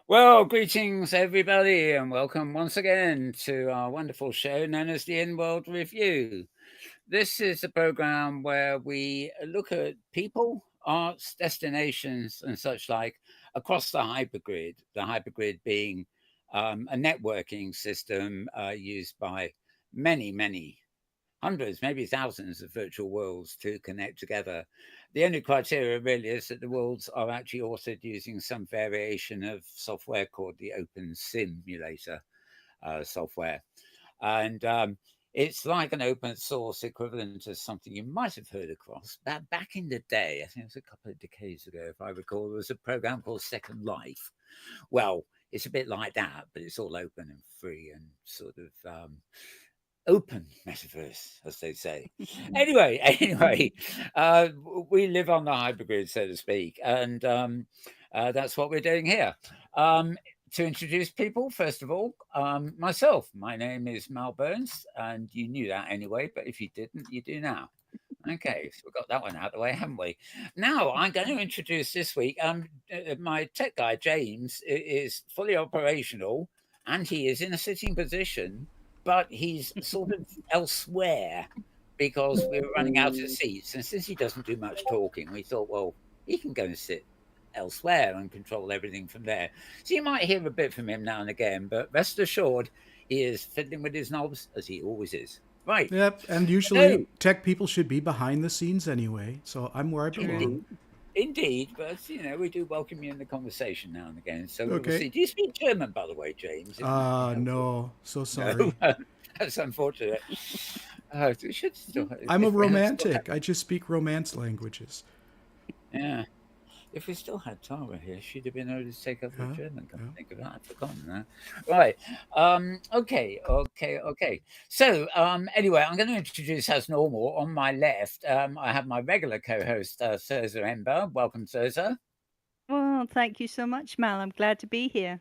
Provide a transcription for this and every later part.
Well, greetings everybody, and welcome once again to our wonderful show known as the Inworld Review. This is a program where we look at people, arts, destinations, and such like across the hypergrid. The hypergrid being a networking system used by many hundreds, maybe thousands of virtual worlds to connect together. The only criteria really is that the worlds are actually authored using some variation of software called the Open Simulator software. And it's like an open source equivalent to something you might have heard across. Back in the day, I think it was a couple of decades ago, if I recall, there was a program called Second Life. Well, it's a bit like that, but it's all open and free and sort of open metaverse, as they say. Anyway, uh, we live on the hypergrid, so to speak, and that's what we're doing here. To introduce people, first of all, myself. My name is Mal Burns, and you knew that anyway, but if you didn't, you do now. Okay, so we've got that one out of the way, haven't we? Now I'm going to introduce this week. My tech guy James is fully operational, and he is in a sitting position, but he's sort of elsewhere because we're running out of seats. And since he doesn't do much talking, we thought, well, he can go and sit elsewhere and control everything from there. So you might hear a bit from him now and again, but rest assured, he is fiddling with his knobs as he always is. Right. Yep, and usually tech people should be behind the scenes anyway, so I'm where I belong. Indeed, but we do welcome you in the conversation now and again. So we'll Okay. see. Do you speak German, by the way, James? It might be helpful. No, so sorry. No, that's unfortunate. We should still. I'm a If we had still romantic. I just speak romance languages. yeah. If we still had Tara here, she'd have been able to take up the Yeah, German. Come yeah. to think of that, I've forgotten that. Right. Okay. So, anyway, I'm going to introduce as normal. On my left, I have my regular co-host, Thirza Ember. Welcome, Thirza. Well, thank you so much, Mal. I'm glad to be here.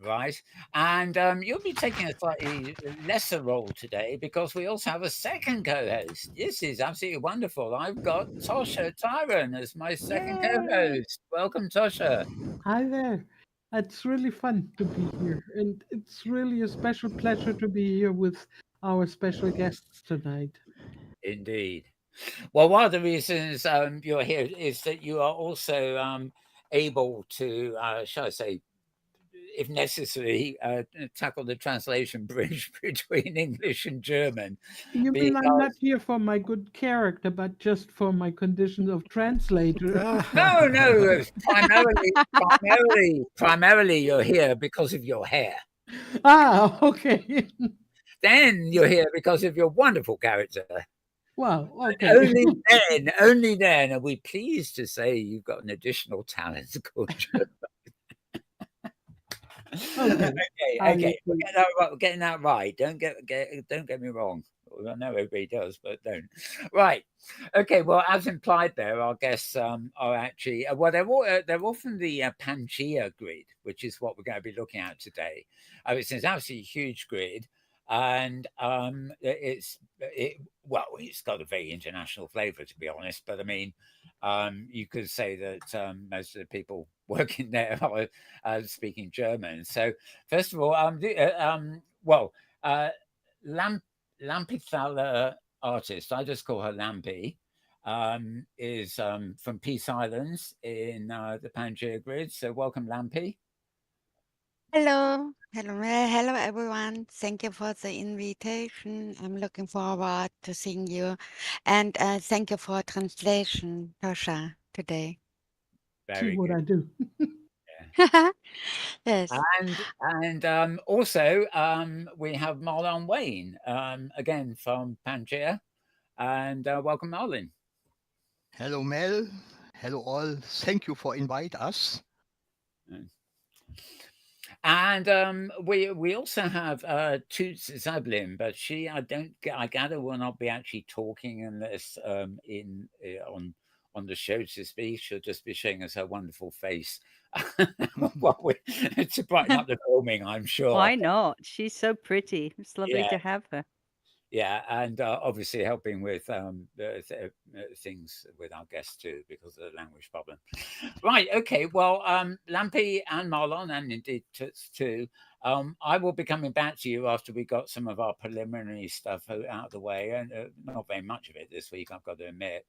Right. And you'll be taking a slightly lesser role today because we also have a second co-host. This is absolutely wonderful. I've got Tosha Tyran as my second Yay! co-host. Welcome, Tosha. Hi there. It's really fun to be here, and it's really a special pleasure to be here with our special guests tonight. Indeed. Well, one of the reasons you're here is that you are also able to, shall I say, if necessary, tackle the translation bridge between English and German. You mean I'm not Because here for my good character, but just for my condition of translator? no, it's primarily, you're here because of your hair. Okay. Then you're here because of your wonderful character. Wow, okay. Only then are we pleased to say you've got an additional talent called German. Okay. We're getting that right. Don't get me wrong. I know everybody does, but don't. Right. Okay. Well, as implied there, our guests are actually they're all from the Pangea grid, which is what we're going to be looking at today. It's an absolutely huge grid, and it's got a very international flavour, to be honest. But I mean, you could say that most of the people working there are speaking German. So first of all, Lampithaler Artist, I just call her Lampy, is from Peace Islands in the Pangea grid. So welcome, Lampy. Hello, hello everyone. Thank you for the invitation. I'm looking forward to seeing you, and thank you for translation, Tosha, today. See what I do. Yes. And also we have Marlon Wayne again from Pangea, and welcome, Marlon. Hello, Mel. Hello, all. Thank you for invite us. And we also have Tutz Zabelin, but I gather will not be actually talking unless on the show, to speak. She'll just be showing us her wonderful face to brighten up the filming, I'm sure. Why not? She's so pretty. It's lovely Yeah. to have her. Yeah, and obviously helping with things with our guests too because of the language problem. Right, okay. Well, Lampy and Marlon, and indeed Tutz too. I will be coming back to you after we got some of our preliminary stuff out of the way, and not very much of it this week, I've got to admit.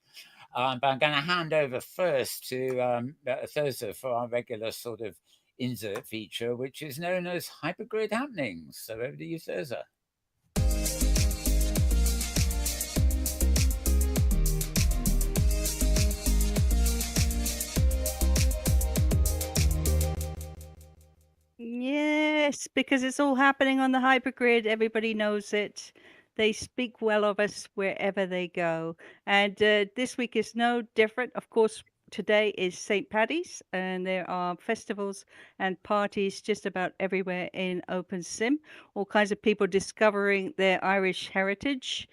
But I'm going to hand over first to Thirza for our regular sort of insert feature, which is known as Hypergrid Happenings. So over to you, Thirza. Yes, because it's all happening on the hypergrid. Everybody knows it. They speak well of us wherever they go. And this week is no different. Of course, today is St. Paddy's, and there are festivals and parties just about everywhere in OpenSim. All kinds of people discovering their Irish heritage.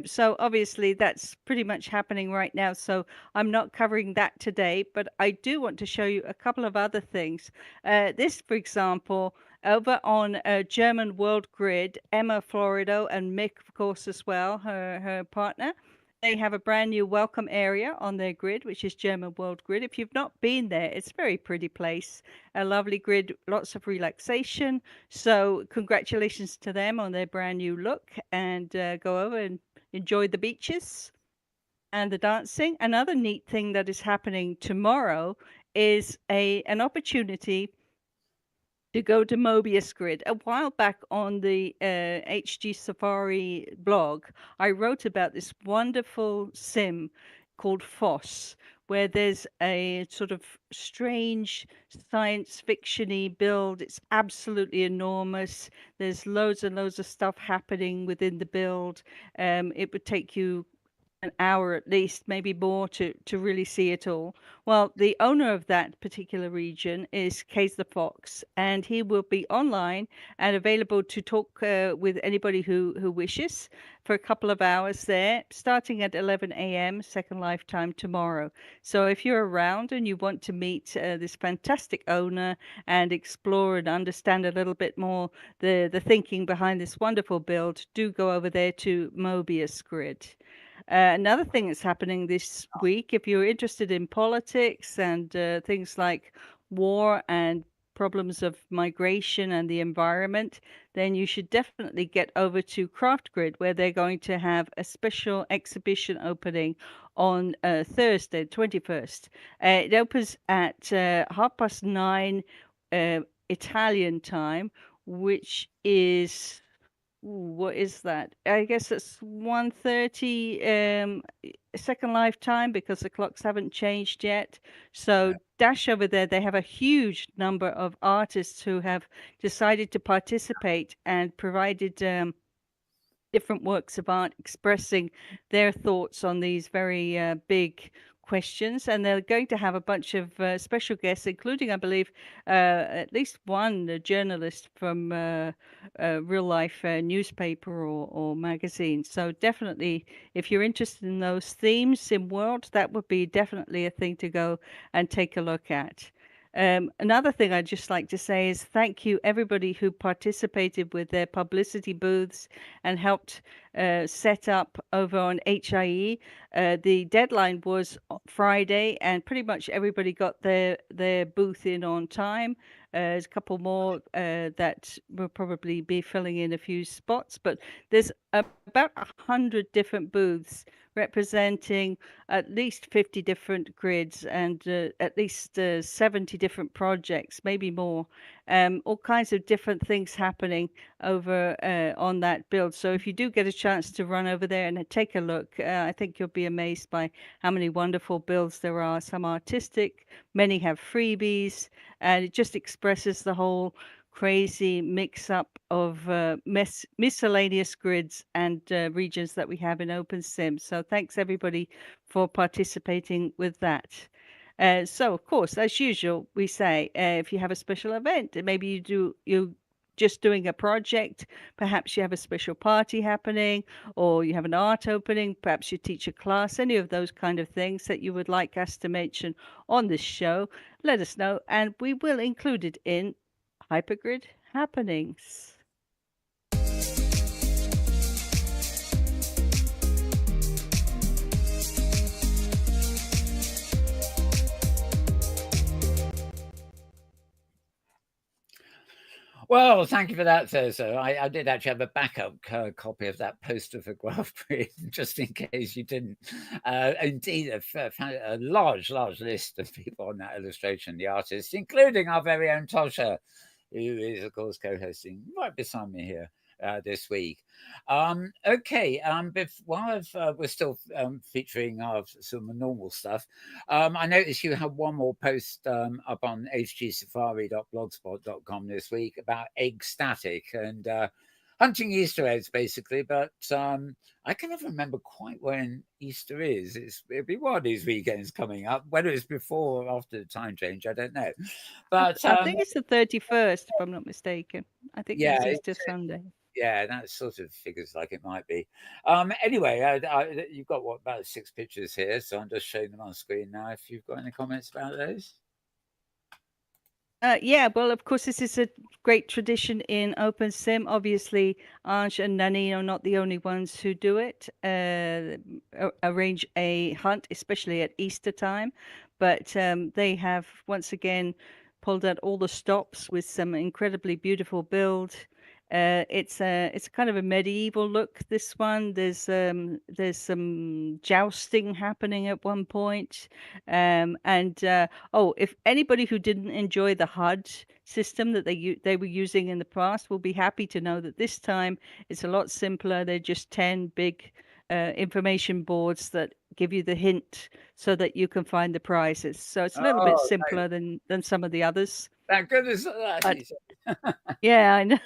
So obviously, that's pretty much happening right now. So I'm not covering that today, but I do want to show you a couple of other things. This, for example, over on German World Grid, Emma Florido and Mick, of course, as well, her partner. They have a brand new welcome area on their grid, which is German World Grid. If you've not been there, it's a very pretty place, a lovely grid, lots of relaxation. So congratulations to them on their brand new look, and go over and enjoy the beaches and the dancing. Another neat thing that is happening tomorrow is an opportunity to go to Mobius Grid. A while back on the HG Safari blog, I wrote about this wonderful sim called FOSS, where there's a sort of strange science fiction-y build. It's absolutely enormous. There's loads and loads of stuff happening within the build. It would take you an hour at least, maybe more, to really see it all. Well, the owner of that particular region is Case the Fox, and he will be online and available to talk with anybody who wishes for a couple of hours there, starting at 11 a.m. Second Lifetime tomorrow. So if you're around and you want to meet this fantastic owner and explore and understand a little bit more the thinking behind this wonderful build, do go over there to Mobius Grid. Another thing that's happening this week, if you're interested in politics and things like war and problems of migration and the environment, then you should definitely get over to Craft Grid, where they're going to have a special exhibition opening on Thursday, 21st. It opens at 9:30 Italian time, which is... Ooh, what is that? I guess it's 1:30 Second Lifetime, because the clocks haven't changed yet. So dash over there. They have a huge number of artists who have decided to participate and provided different works of art expressing their thoughts on these very big questions. And they're going to have a bunch of special guests, including, I believe, at least one journalist from real life newspaper or magazine. So definitely, if you're interested in those themes, Inworld, that would be definitely a thing to go and take a look at. Another thing I'd just like to say is thank you everybody who participated with their publicity booths and helped set up over on HIE. The deadline was Friday, and pretty much everybody got their booth in on time. There's a couple more that will probably be filling in a few spots, but there's about 100 different booths representing at least 50 different grids and at least 70 different projects, maybe more. All kinds of different things happening over on that build. So if you do get a chance to run over there and take a look, I think you'll be amazed by how many wonderful builds there are. Some artistic, many have freebies, and it just expresses the whole crazy mix-up of miscellaneous grids and regions that we have in OpenSim. So thanks everybody for participating with that. So of course, as usual, we say if you have a special event, maybe you're just doing a project, perhaps you have a special party happening, or you have an art opening, perhaps you teach a class, any of those kind of things that you would like us to mention on this show, let us know, and we will include it in Hypergrid Happenings. Well, thank you for that, Thurso. I did actually have a backup copy of that poster for Graph Grid, just in case you didn't. Indeed, I found a large list of people on that illustration, the artists, including our very own Tosha, who is, of course, co-hosting right beside me here this week. Okay, while we're still featuring our sort of normal stuff, I noticed you have one more post up on hgsafari.blogspot.com this week about egg static and hunting Easter eggs, basically. But I can never remember quite when Easter is. It'll be one of these weekends coming up. Whether it's before or after the time change, I don't know. But I think it's the 31st, if I'm not mistaken. I think yeah, that's Easter Sunday. yeah, that sort of figures like it might be. Anyway, you've got about 6 pictures here, so I'm just showing them on screen now. If you've got any comments about those. Yeah, well, of course, this is a great tradition in OpenSim. Obviously, Anj and Nani are not the only ones who do it, arrange a hunt, especially at Easter time. But they have, once again, pulled out all the stops with some incredibly beautiful build. It's kind of a medieval look, this one. There's some jousting happening at one point. If anybody who didn't enjoy the HUD system that they were using in the past will be happy to know that this time it's a lot simpler. They're just 10 big information boards that give you the hint so that you can find the prizes. So it's a little bit simpler than some of the others. Thank goodness for that. But, yeah, I know.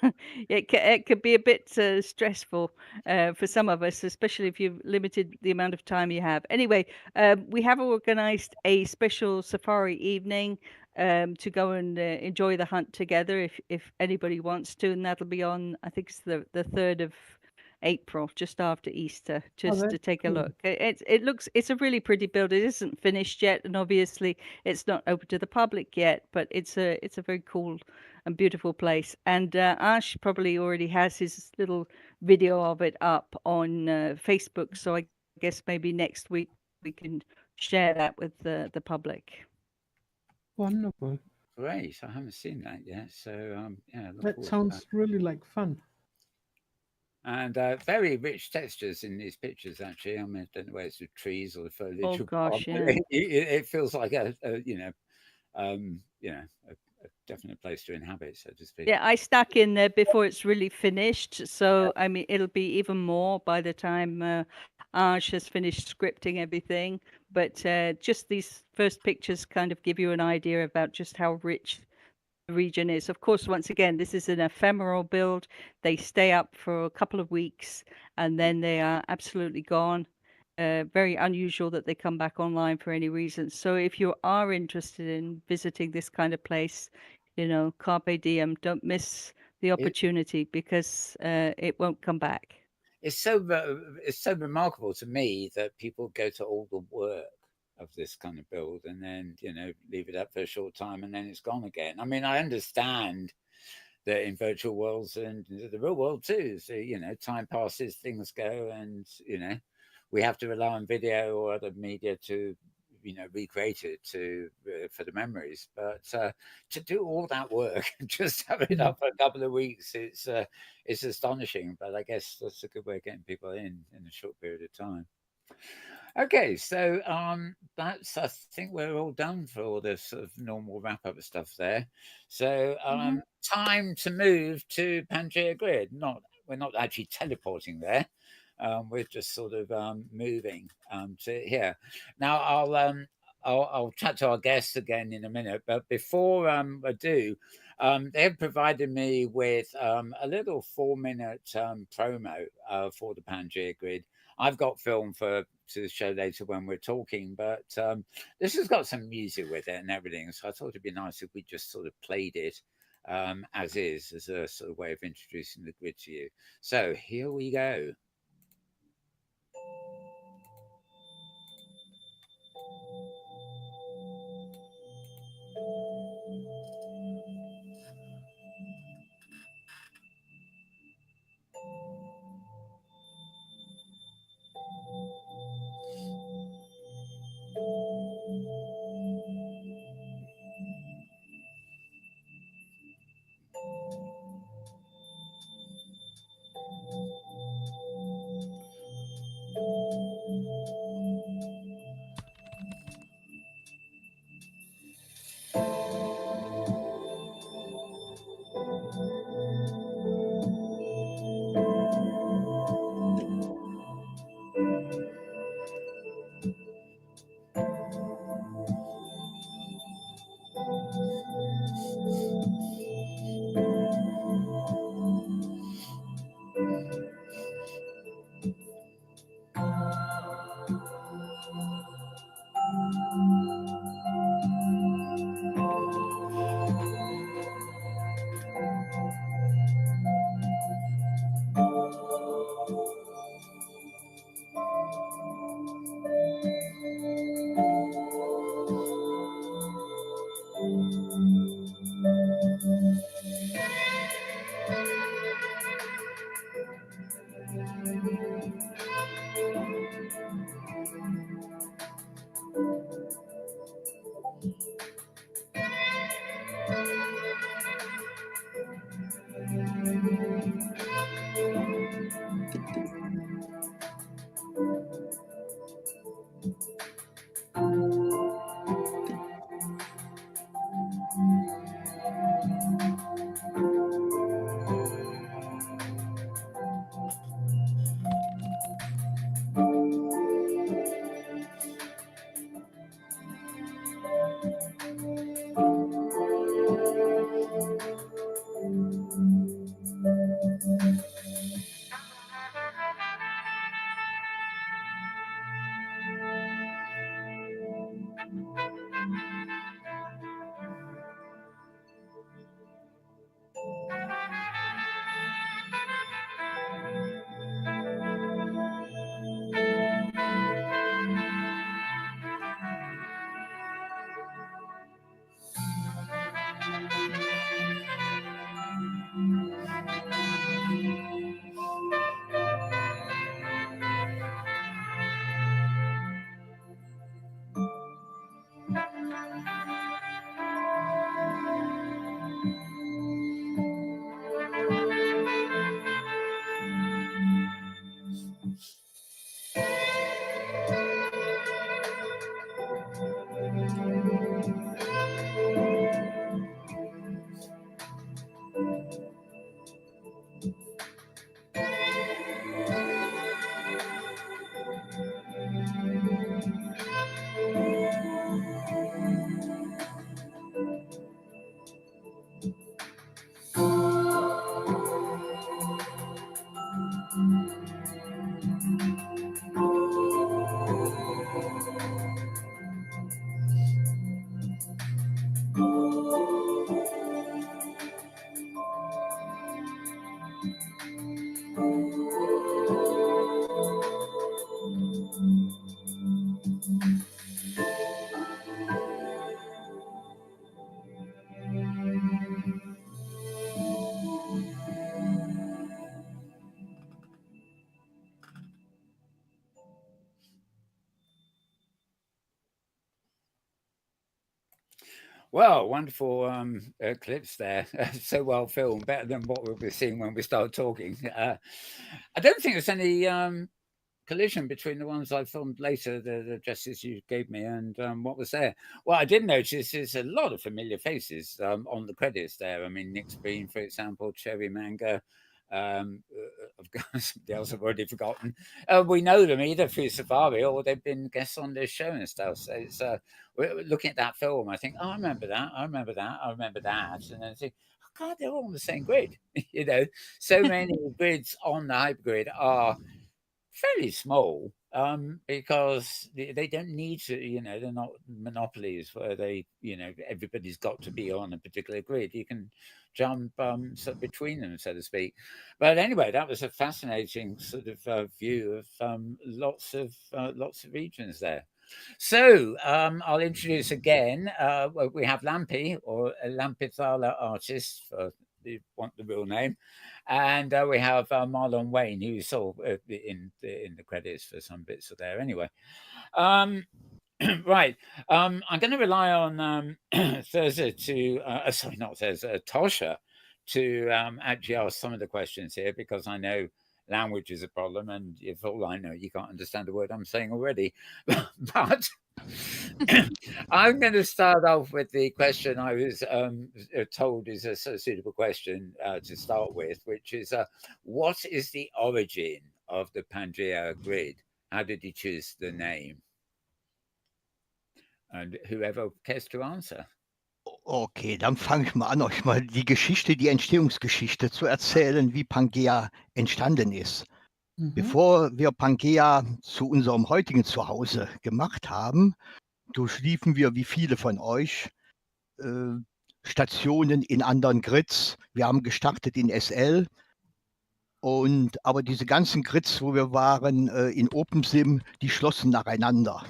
It could be a bit stressful for some of us, especially if you've limited the amount of time you have. Anyway, we have organized a special safari evening to go and enjoy the hunt together if anybody wants to, and that'll be on, I think it's the 3rd of April, just after Easter, just to take a look. It's a really pretty build. It isn't finished yet, and obviously it's not open to the public yet, but it's a very cool and beautiful place. And Ash probably already has his little video of it up on Facebook, so I guess maybe next week we can share that with the public. Wonderful. Great. I haven't seen that yet. So, yeah. That sounds really like fun. And very rich textures in these pictures, actually. I mean, I don't know whether it's the trees or the foliage. Oh gosh, yeah. It feels like a definite place to inhabit, so to speak. Yeah, I stuck in there before it's really finished. So, I mean, it'll be even more by the time Ash has finished scripting everything. But just these first pictures kind of give you an idea about just how rich the region is. Of course, once again, this is an ephemeral build. They stay up for a couple of weeks and then they are absolutely gone. Very unusual that they come back online for any reason. So if you are interested in visiting this kind of place, carpe diem, don't miss the opportunity because it won't come back. It's so remarkable to me that people go to all the work of this kind of build and then leave it up for a short time and then it's gone again. I mean, I understand that in virtual worlds and the real world too, so time passes, things go, and we have to rely on video or other media to recreate it for the memories. But to do all that work and just have it up for a couple of weeks, it's astonishing. But I guess that's a good way of getting people in a short period of time. Okay, so that's, I think we're all done for all this sort of normal wrap-up stuff there. So time to move to Pangea Grid. We're not actually teleporting there. We're just sort of moving to here. Now I'll chat to our guests again in a minute, but before I do, they have provided me with a little 4-minute promo for the Pangea Grid. I've got film to show later when we're talking, but this has got some music with it and everything. So I thought it'd be nice if we just sort of played it as is, as a sort of way of introducing the grid to you. So here we go. Well, wonderful clips there. So well filmed, better than what we'll be seeing when we start talking. I don't think there's any collision between the ones I filmed later, the dresses you gave me, and what was there. What I did notice is a lot of familiar faces on the credits there. I mean, Nick Breen, for example, Cherry Manga. I've got somebody else I've already forgotten. We know them either through Safari or they've been guests on this show and stuff. So it's we're looking at that film. I think, oh, I remember that. I remember that. I remember that. And then I think, oh God, they're all on the same grid. You know, so many grids on the hypergrid are fairly small because they don't need to, you know, they're not monopolies where they, you know, everybody's got to be on a particular grid. You can jump so between them, so to speak. But anyway, that was a fascinating sort of view of lots of regions there. So I'll introduce again. We have Lampy, or Lampithaler Artist, for you want the real name, and we have Marlon Wayne, who you saw in the credits for some bits of there. Anyway, right. I'm going to rely on Thirza to, sorry, not Thirza, Tosha, to actually ask some of the questions here because I know language is a problem, and if all I know, you can't understand a word I'm saying already. But I'm going to start off with the question I was told is a suitable question to start with, which is what is the origin of the Pangea grid? How did you choose the name? And whoever cares to answer. Okay, dann fange ich mal an, euch mal die Entstehungsgeschichte zu erzählen, wie Pangea entstanden ist. Bevor wir Pangea zu unserem heutigen Zuhause gemacht haben, durchliefen wir, wie viele von euch, Stationen in anderen Grids. Wir haben gestartet in SL, aber diese ganzen Grids, wo wir waren, in OpenSim, die schlossen nacheinander.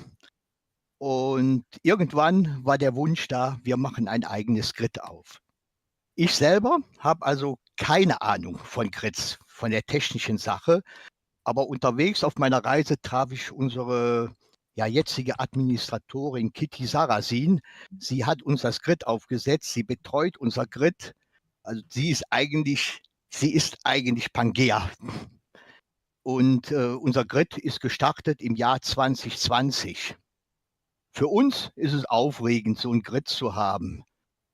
Und irgendwann war der Wunsch da, wir machen ein eigenes Grid auf. Ich selber habe also keine Ahnung von Grids, von der technischen Sache, aber unterwegs auf meiner Reise traf ich unsere jetzige Administratorin Kitty Sarasin. Sie hat uns das Grid aufgesetzt, sie betreut unser Grid. Also sie ist eigentlich Pangea. Und unser Grid ist gestartet im Jahr 2020. Für uns ist es aufregend, so ein Grid zu haben.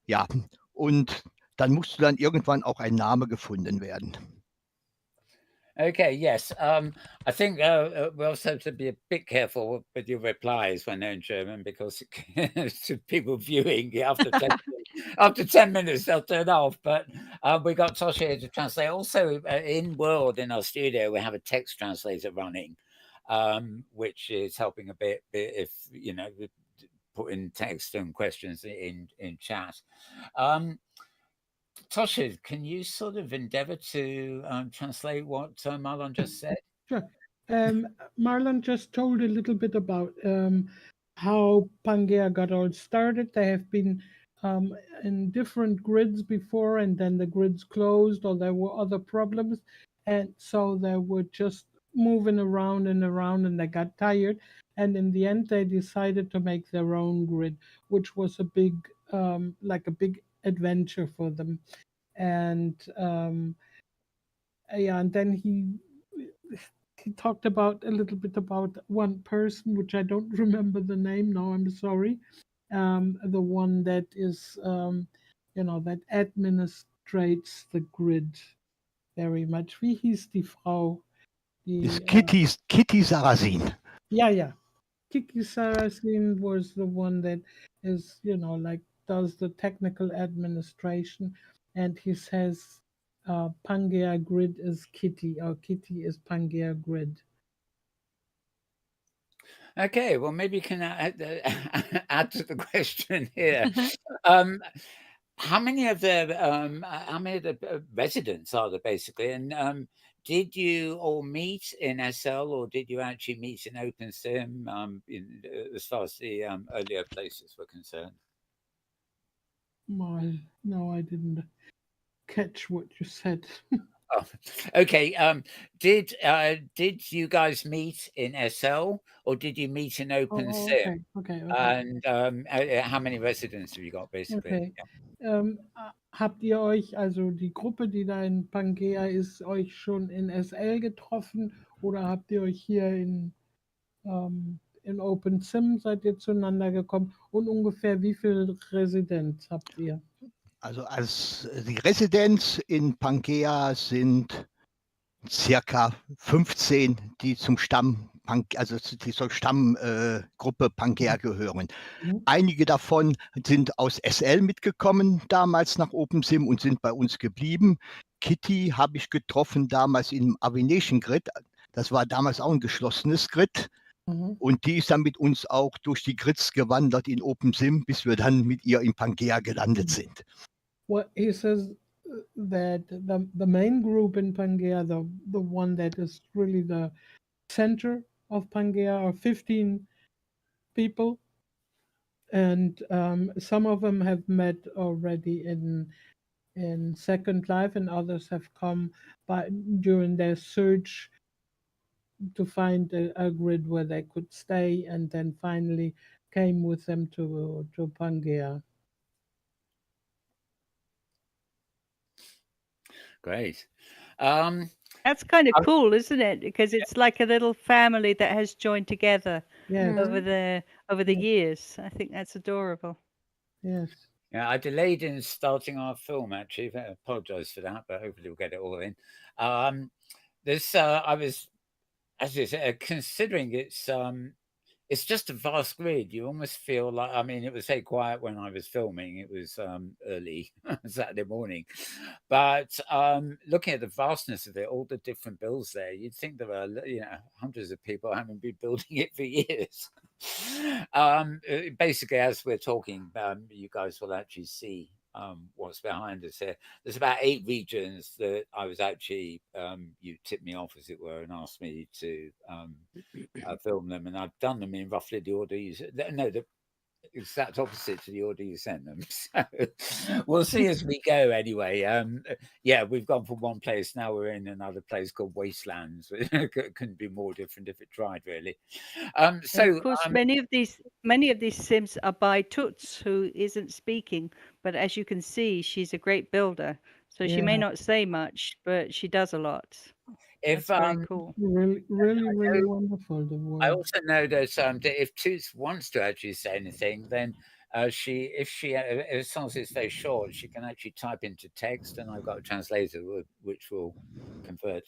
Ja, und dann musste dann irgendwann auch ein Name gefunden werden. Okay, yes. I think we also have to be a bit careful with your replies when they're in German because to people viewing after 10 minutes they'll turn off. But we got Tosha here to translate. Also, Inworld in our studio, we have a text translator running, which is helping a bit if, you know, putting text and questions in chat. Tosha, can you sort of endeavor to translate what Marlon just said? Sure. Marlon just told a little bit about how Pangea got all started. They have been in different grids before, and then the grids closed, or there were other problems, and so they were just moving around and around, and they got tired. And in the end, they decided to make their own grid, which was a big, like a big adventure for them. And yeah, and then he talked about a little bit about one person, which I don't remember the name now. I'm sorry. The one that is, you know, that administrates the grid very much. Wie hieß die Frau? Ist Kitty Sarasin. Yeah. Kitty Sarasin was the one that is, you know, like does the technical administration, and he says Pangea grid is Kitty, or Kitty is Pangea grid. Okay, well, maybe you can add to the question here. How many of the residents are there basically? And did you all meet in SL, or did you actually meet in OpenSim as far as the earlier places were concerned? No, I didn't catch what you said. Oh, okay. Did you guys meet in SL or did you meet in Open Oh, Sim? okay, okay, okay, And how many residents have you got basically? okay. Habt ihr euch, also die Gruppe, die da in Pangea ist, euch schon in SL getroffen oder habt ihr euch hier in Open Sim seid ihr zueinander gekommen? Und ungefähr wie viel Residenz habt ihr? Also die Residenz in Pangea sind circa 15, die zum zur Stammgruppe Pangea gehören. Mhm. Einige davon sind aus SL mitgekommen damals nach OpenSim und sind bei uns geblieben. Kitty habe ich getroffen damals im Avination Grid. Das war damals auch ein geschlossenes Grid. Mhm. Und die ist dann mit uns auch durch die Grids gewandert in OpenSim, bis wir dann mit ihr in Pangea gelandet sind. Well, he says that the main group in Pangea, the one that is really the center of Pangea, are 15 people, and some of them have met already in Second Life, and others have come by during their search to find a grid where they could stay, and then finally came with them to Pangea. Great. That's kind of I- cool, isn't it? Because it's like a little family that has joined together Yes, over the Yes. years. I think that's adorable. yes. Yeah, I delayed in starting our film actually. I apologise for that, but hopefully we'll get it all in. I was, as you said, considering it's just a vast grid. You almost feel like, I mean, it was so quiet when I was filming. It was early Saturday morning, but looking at the vastness of it, all the different builds there, you'd think there are hundreds of people having been building it for years. Basically, as we're talking, you guys will actually see what's behind us here. There's about 8 regions that I was actually you tipped me off, as it were, and asked me to film them, and I've done them in roughly the order you said. No, the exact opposite to the order you sent them. So we'll see as we go. Anyway, yeah, we've gone from one place. Now we're in another place called Wastelands. It couldn't be more different if it tried, really. So And of course, many of these sims are by Tutz, who isn't speaking, but as you can see, she's a great builder. So she may Yeah. not say much, but she does a lot. if That's very cool. Really wonderful, the I word. also know that if Toots wants to actually say anything, then if she, as long as it's very short, she can actually type into text, and I've got a translator which will convert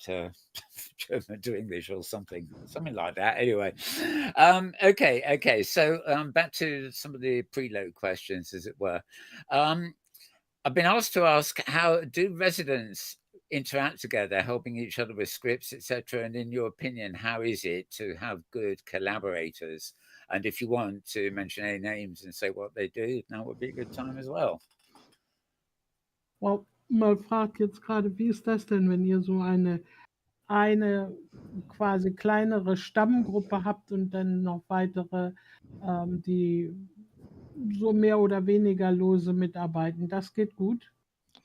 German to English or something like that. Anyway, okay. So back to some of the preload questions, as it were. I've been asked to ask, how do residents interact together, helping each other with scripts, etc.? And in your opinion, how is it to have good collaborators? And if you want to mention any names and say what they do, now would be a good time as well. Well, mal fragt jetzt gerade, wie ist das denn, wenn ihr so eine quasi kleinere Stammgruppe habt und dann noch weitere, die so mehr oder weniger lose mitarbeiten? Das geht gut?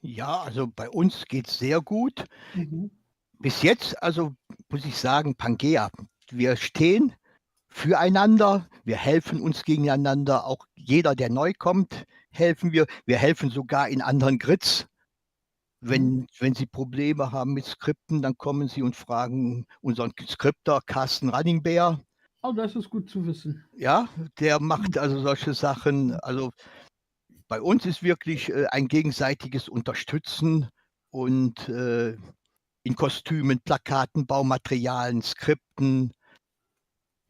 Ja, also bei uns geht es sehr gut. Mhm. Bis jetzt, also muss ich sagen, Pangea, wir stehen füreinander, wir helfen uns gegeneinander, auch jeder, der neu kommt, helfen wir. Wir helfen sogar in anderen Grids. Wenn Sie Probleme haben mit Skripten, dann kommen Sie und fragen unseren Skripter Carsten Runningbeer. Oh, das ist gut zu wissen. Ja, der macht also solche Sachen. Also bei uns ist wirklich ein gegenseitiges Unterstützen und in Kostümen, Plakaten, Baumaterialien, Skripten.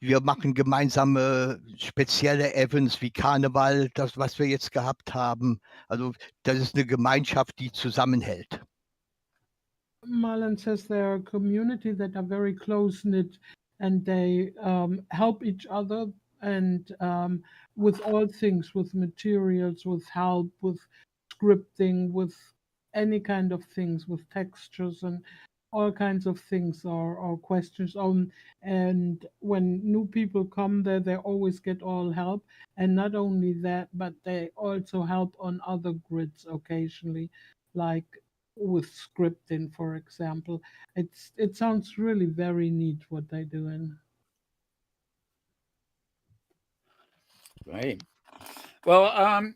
Wir machen gemeinsame spezielle Events wie Karneval, das, was wir jetzt gehabt haben. Also das ist eine Gemeinschaft, die zusammenhält. Marlon says they're a community that are very close-knit and they help each other and with all things, with materials, with help, with scripting, with any kind of things, with textures and all kinds of things or questions on. And when new people come there, they always get all help. And not only that, but they also help on other grids occasionally, like with scripting, for example. It sounds really very neat what they're doing. Great. Well,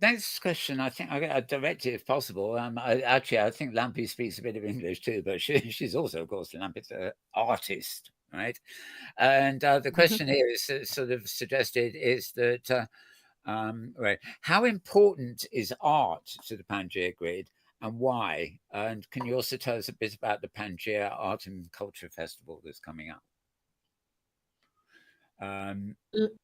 next question. I think I direct it if possible. I think Lampy speaks a bit of English too, but she's also, of course, the Lampithaler Artist, right? And the question here is sort of suggested is that right, how important is art to the Pangea grid and why? And can you also tell us a bit about the Pangea Art and Culture Festival that's coming up?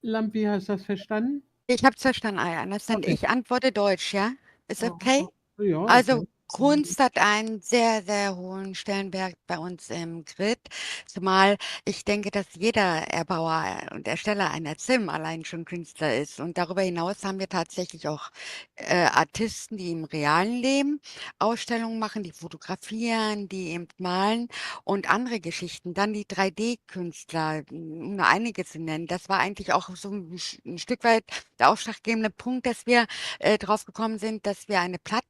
Lampi, hast du das verstanden? Ich habe es verstanden, I understand. Okay. Ich antworte Deutsch, ja? Ist okay? Ja, Also okay. Kunst hat einen sehr, sehr hohen Stellenwert bei uns im Grid, zumal ich denke, dass jeder Erbauer und Ersteller einer Sim allein schon Künstler ist. Und darüber hinaus haben wir tatsächlich auch Artisten, die im realen Leben Ausstellungen machen, die fotografieren, die eben malen und andere Geschichten. Dann die 3D-Künstler, um nur einige zu nennen. Das war eigentlich auch so ein Stück weit der ausschlaggebende Punkt, dass wir drauf gekommen sind, dass wir eine Plattform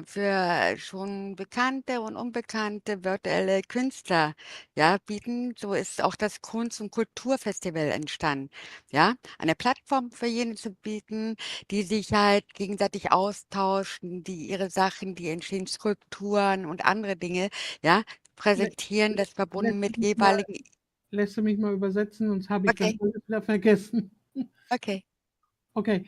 für schon bekannte und unbekannte virtuelle Künstler, ja, bieten. So ist auch das Kunst- und Kulturfestival entstanden. Ja, eine Plattform für jene zu bieten, die sich halt gegenseitig austauschen, die ihre Sachen, die entstehen, Skulpturen und andere Dinge, ja, präsentieren, das verbunden mit jeweiligen. Lässt du mich mal übersetzen, sonst habe ich das Okay, alles wieder vergessen. okay. Okay,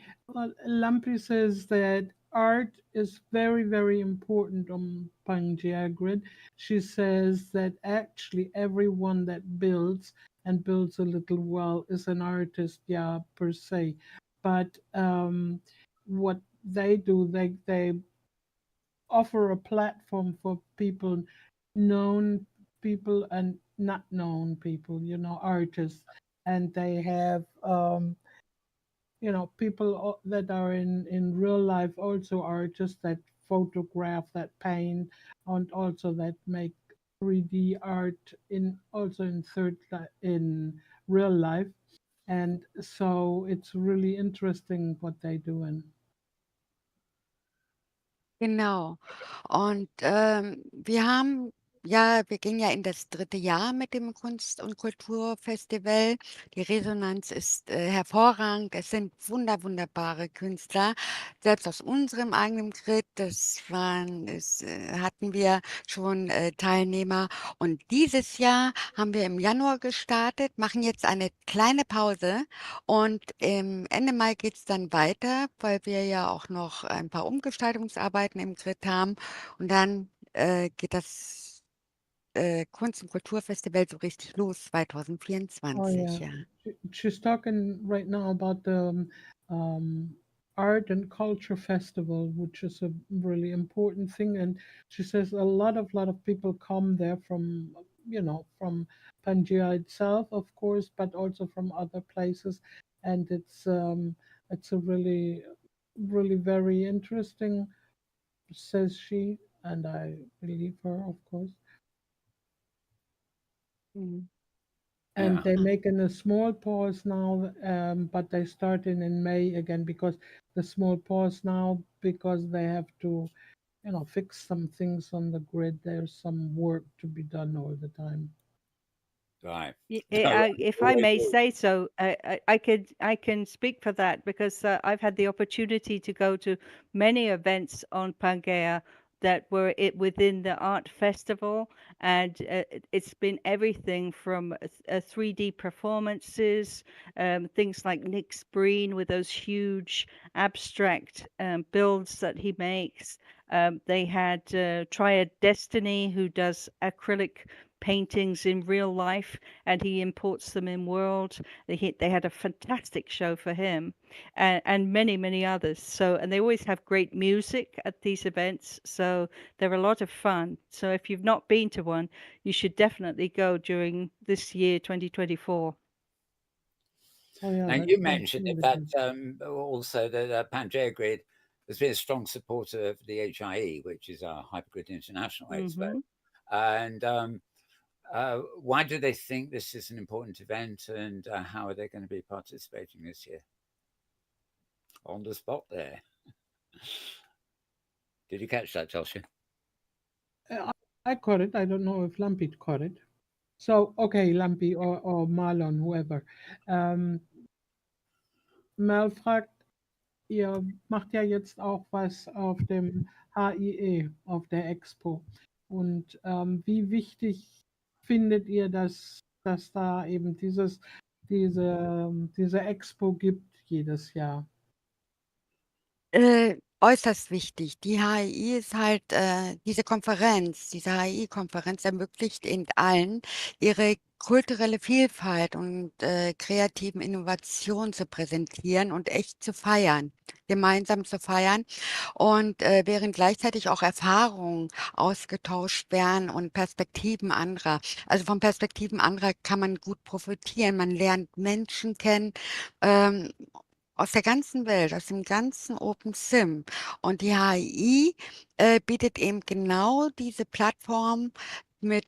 Lampi says that art is very, very important on Pangea Grid. She says that actually everyone that builds and builds a little well is an artist, yeah, per se. But what they do, they offer a platform for people, known people and not known people, artists. And they have people that are in real life also artists that photograph, that paint, and also that make 3D art in real life. And so it's really interesting what they're doing. Genau. Und wir gehen ja in das dritte Jahr mit dem Kunst- und Kulturfestival. Die Resonanz ist hervorragend. Es sind wunderbare Künstler. Selbst aus unserem eigenen Grid, hatten wir schon Teilnehmer. Und dieses Jahr haben wir im Januar gestartet, machen jetzt eine kleine Pause und Ende Mai geht es dann weiter, weil wir ja auch noch ein paar Umgestaltungsarbeiten im Grid haben. Und dann geht das Kunst- und Kulturfestival so richtig los Oh 2024, yeah, ja. she's talking right now about the art and culture festival, which is a really important thing. And she says a lot of people come there from from Pangea itself, of course, but also from other places. And it's a really very interesting, says she, and I believe her, of course. Mhm. And Yeah. they're making a small pause now, but they're starting in May again because the small pause now because they have to, fix some things on the grid. There's some work to be done all the time. Right. If I may say so, I can speak for that because I've had the opportunity to go to many events on Pangea that were within the art festival, and it's been everything from 3D performances, things like Nick's Breen with those huge abstract builds that he makes. They had Triad Destiny, who does acrylic paintings in real life, and he imports them in World. They had a fantastic show for him, and many others. So, and they always have great music at these events, so they're a lot of fun. So if you've not been to one, you should definitely go during this year 2024. Oh yeah, And that you sounds mentioned in really fact good. also that Pangea Grid has been a strong supporter of the HIE, which is our Hypergrid International Expo. And why do they think this is an important event, and how are they going to be participating this year? On the spot there. Did you catch that, Tosha? I caught it. I don't know if Lampy caught it. So, okay, Lampy or Marlon, whoever. Mel fragt, ihr macht ja jetzt auch was auf dem HIE, auf der Expo. Und wie wichtig findet ihr, dass da eben diese Expo gibt jedes Jahr? Äußerst wichtig. Die HII ist halt, diese HII-Konferenz ermöglicht eben allen, ihre kulturelle Vielfalt und kreativen Innovationen zu präsentieren und echt zu feiern, gemeinsam zu feiern. Und während gleichzeitig auch Erfahrungen ausgetauscht werden und Perspektiven anderer. Also von Perspektiven anderer kann man gut profitieren. Man lernt Menschen kennen. Ähm, aus der ganzen Welt, aus dem ganzen OpenSim. Und die HII bietet eben genau diese Plattform mit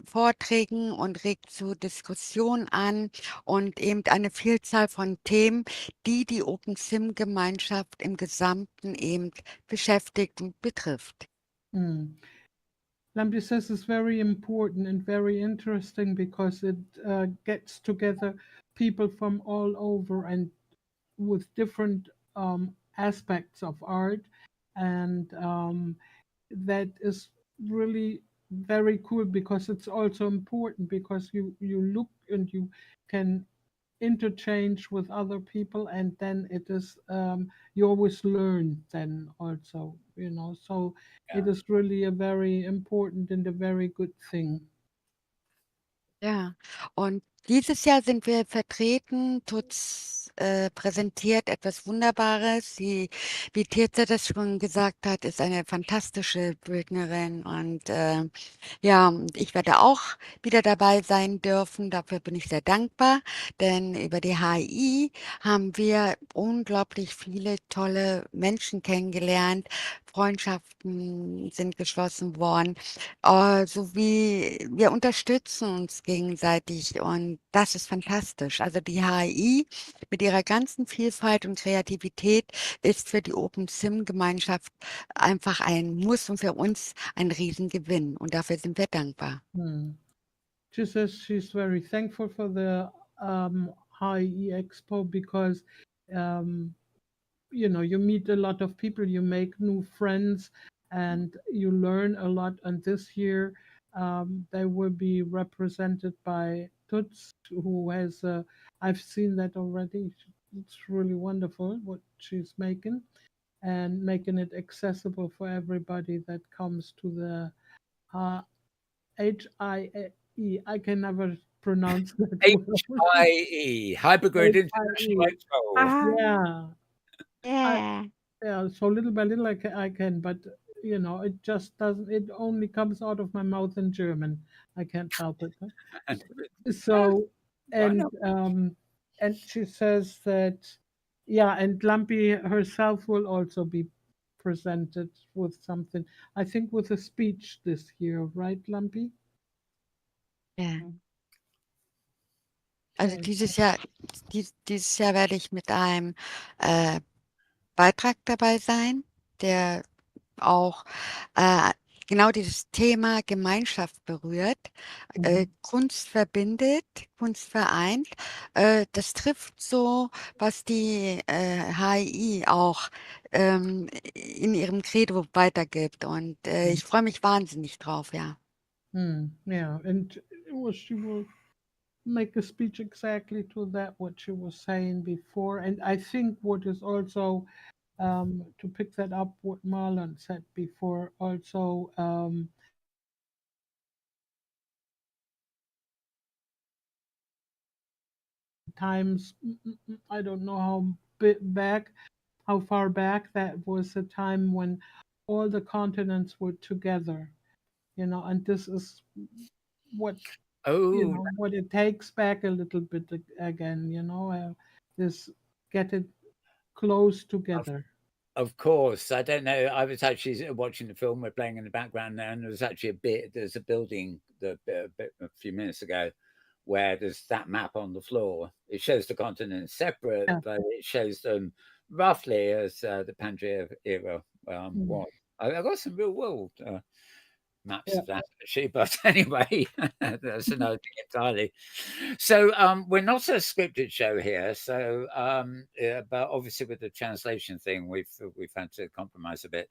Vorträgen und regt zu Diskussionen an und eben eine Vielzahl von Themen, die die OpenSim-Gemeinschaft im Gesamten eben beschäftigt und betrifft. Lampy says it's very important and very interesting because it gets together people from all over and with different aspects of art, and that is really very cool because it's also important because you look and you can interchange with other people, and then it is you always learn then also, so it is really a very important and a very good thing. Ja, und dieses Jahr sind wir vertreten. Tutz präsentiert etwas Wunderbares. Sie, wie Tirza das schon gesagt hat, ist eine fantastische Bildnerin. Und ja, ich werde auch wieder dabei sein dürfen. Dafür bin ich sehr dankbar, denn über die HI haben wir unglaublich viele tolle Menschen kennengelernt. Freundschaften sind geschlossen worden, sowie wir unterstützen uns gegenseitig und das ist fantastisch. Also die HI mit ihrer ganzen Vielfalt und Kreativität ist für die OpenSim-Gemeinschaft einfach ein Muss und für uns ein Riesengewinn und dafür sind wir dankbar. She says she's very thankful for the HIE Expo because you meet a lot of people, you make new friends, and you learn a lot. And this year, they will be represented by Tutz, who has, I've seen that already. It's really wonderful what she's making and making it accessible for everybody that comes to the HIE. I can never pronounce that word. HIE, Hypergrid International Expo. Yeah. Yeah. Yeah, so little by little I can, but it just doesn't. It only comes out of my mouth in German. I can't help it. So, and she says that, yeah, and Lumpy herself will also be presented with something. I think with a speech this year, right, Lumpy? Ja. Also dieses Jahr werde ich mit einem Beitrag dabei sein, der auch genau dieses Thema Gemeinschaft berührt. Kunst verbindet, Kunst vereint. Das trifft so, was die HII auch in ihrem Credo weitergibt. Und ich freue mich wahnsinnig drauf, ja. Yeah, and she will make a speech exactly to that, what she was saying before. And I think what is also, to pick that up, what Marlon said before, also, times, I don't know how far back that was a time when all the continents were together, and this is what what it takes back a little bit again, this get it close together. Of course, I don't know. I was actually watching the film we're playing in the background there, and there's a building a few minutes ago where there's that map on the floor. It shows the continents separate, but it shows them roughly as the Pangea era was. I got some real world maps Yeah. of that actually, but anyway, that's another thing entirely. So we're not a scripted show here, so but obviously with the translation thing, we've had to compromise a bit.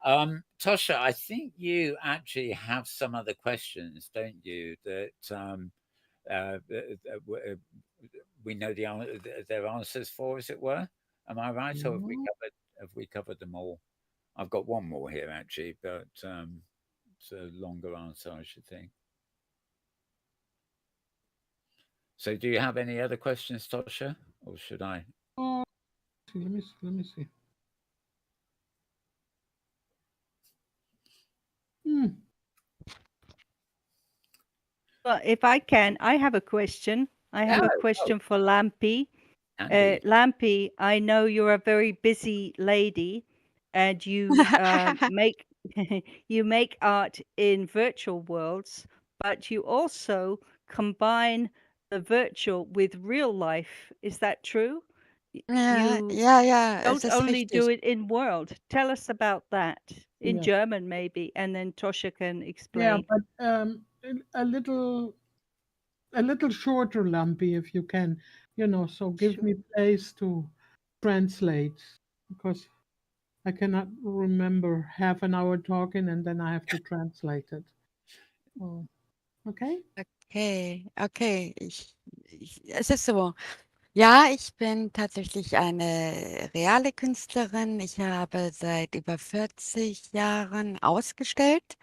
Tosha, I think you actually have some other questions, don't you? That we know their answers for, as it were. Am I right, or have we covered them all? I've got one more here actually, but it's a longer answer, I should think. So, do you have any other questions, Tosha, or should I? Oh, let me see. Well, if I can, I have a question. I have a question for Lampy. Lampy, I know you're a very busy lady, and you make you make art in virtual worlds, but you also combine the virtual with real life. Is that true? You es don't ist only do richtig. it in world. Tell us about that in Yeah. German, maybe, and then Tosha can Yeah, explain. but a little shorter, Lumpy, if you can, so give me place to translate, because I cannot remember half an hour talking and then I have to translate it. Oh, okay? Okay. Es ist so. Ja, ich bin tatsächlich eine reale Künstlerin. Ich habe seit über 40 Jahren ausgestellt.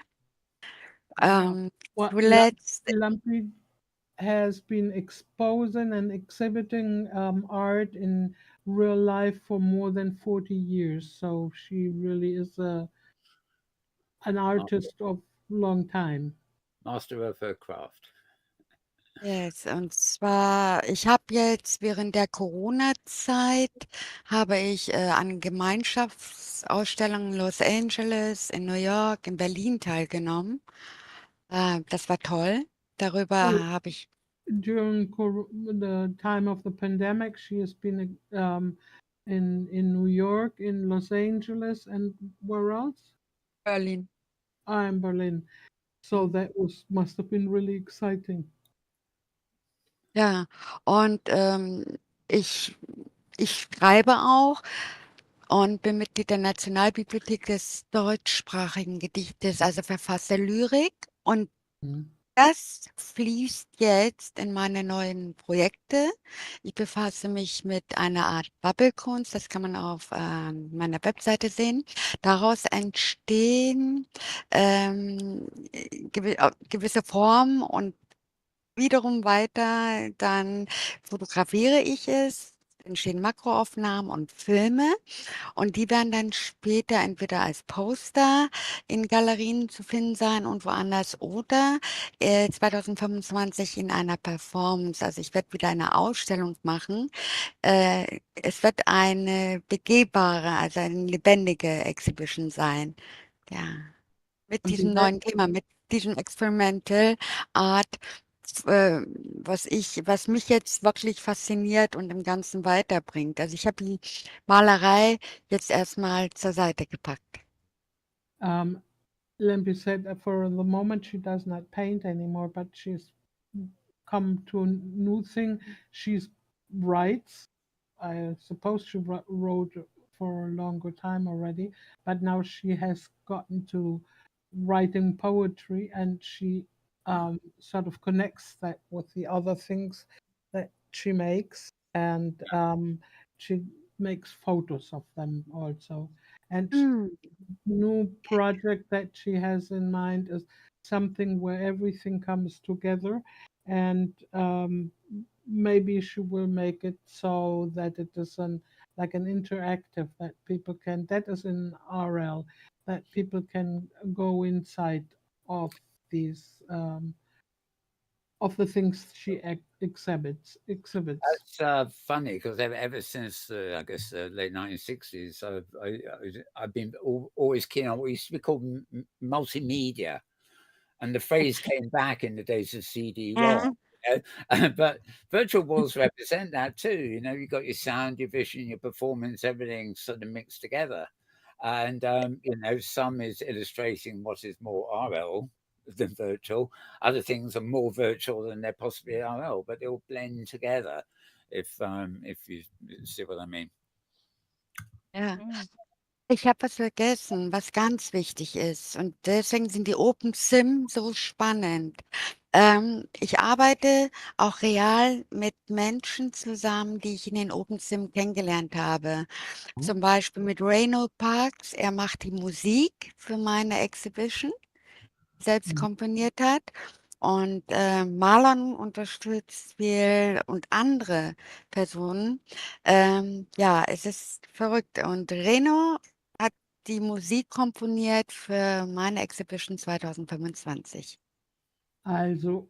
Well, Zuletzt, Lumpy has been exposing and exhibiting art in real life for more than 40 years. So she really is an artist of long time. Master of her craft. yes, und zwar, ich habe jetzt während der Corona-Zeit habe ich an Gemeinschaftsausstellungen in Los Angeles, in New York, in Berlin teilgenommen. Das war toll. Darüber habe ich During the time of the pandemic, she has been in New York, in Los Angeles, and where else? Berlin. In Berlin. So that must have been really exciting. Ja, und ich schreibe auch und bin Mitglied der Nationalbibliothek des deutschsprachigen Gedichtes, also verfasse Lyrik. Und das fließt jetzt in meine neuen Projekte. Ich befasse mich mit einer Art Bubble-Kunst, das kann man auf meiner Webseite sehen. Daraus entstehen gewisse Formen und wiederum weiter, dann fotografiere ich es, entstehen Makroaufnahmen und Filme und die werden dann später entweder als Poster in Galerien zu finden sein und woanders oder 2025 in einer Performance. Also ich werde wieder eine Ausstellung machen. Es wird eine begehbare, also eine lebendige Exhibition sein. Ja, mit Und diesem neuen Thema, mit diesem Experimental Art, was mich jetzt wirklich fasziniert und im Ganzen weiterbringt. Also ich habe die Malerei jetzt erstmal zur Seite gepackt. Lempi said that for the moment she does not paint anymore, but she's come to a new thing. She writes. I suppose she wrote for a longer time already, but now she has gotten to writing poetry, and she sort of connects that with the other things that she makes, and she makes photos of them also. And new project that she has in mind is something where everything comes together, and maybe she will make it so that it is like an interactive that people can, that is in RL, that people can go inside of these of the things she exhibits. That's funny because ever since I guess late 1960s, I've been always keen on what used to be called multimedia, and the phrase came back in the days of CD-ROM. But virtual worlds represent that too. You know, you've got your sound, your vision, your performance, everything sort of mixed together. And some is illustrating what is more RL than virtual. Other things are more virtual than they're possibly RL, but they all blend together. If you see what I mean. Ja. Mm. Ich habe was vergessen, was ganz wichtig ist. Und deswegen sind die Open Sim so spannend. Ich arbeite auch real mit Menschen zusammen, die ich in den Open Sim kennengelernt habe. Zum Beispiel mit Reno Parks. Er macht die Musik für meine Exhibition, selbst komponiert hat. Und Marlon unterstützt viel und andere Personen. Ja, es ist verrückt. Und Reno hat die Musik komponiert für meine Exhibition 2025. Also,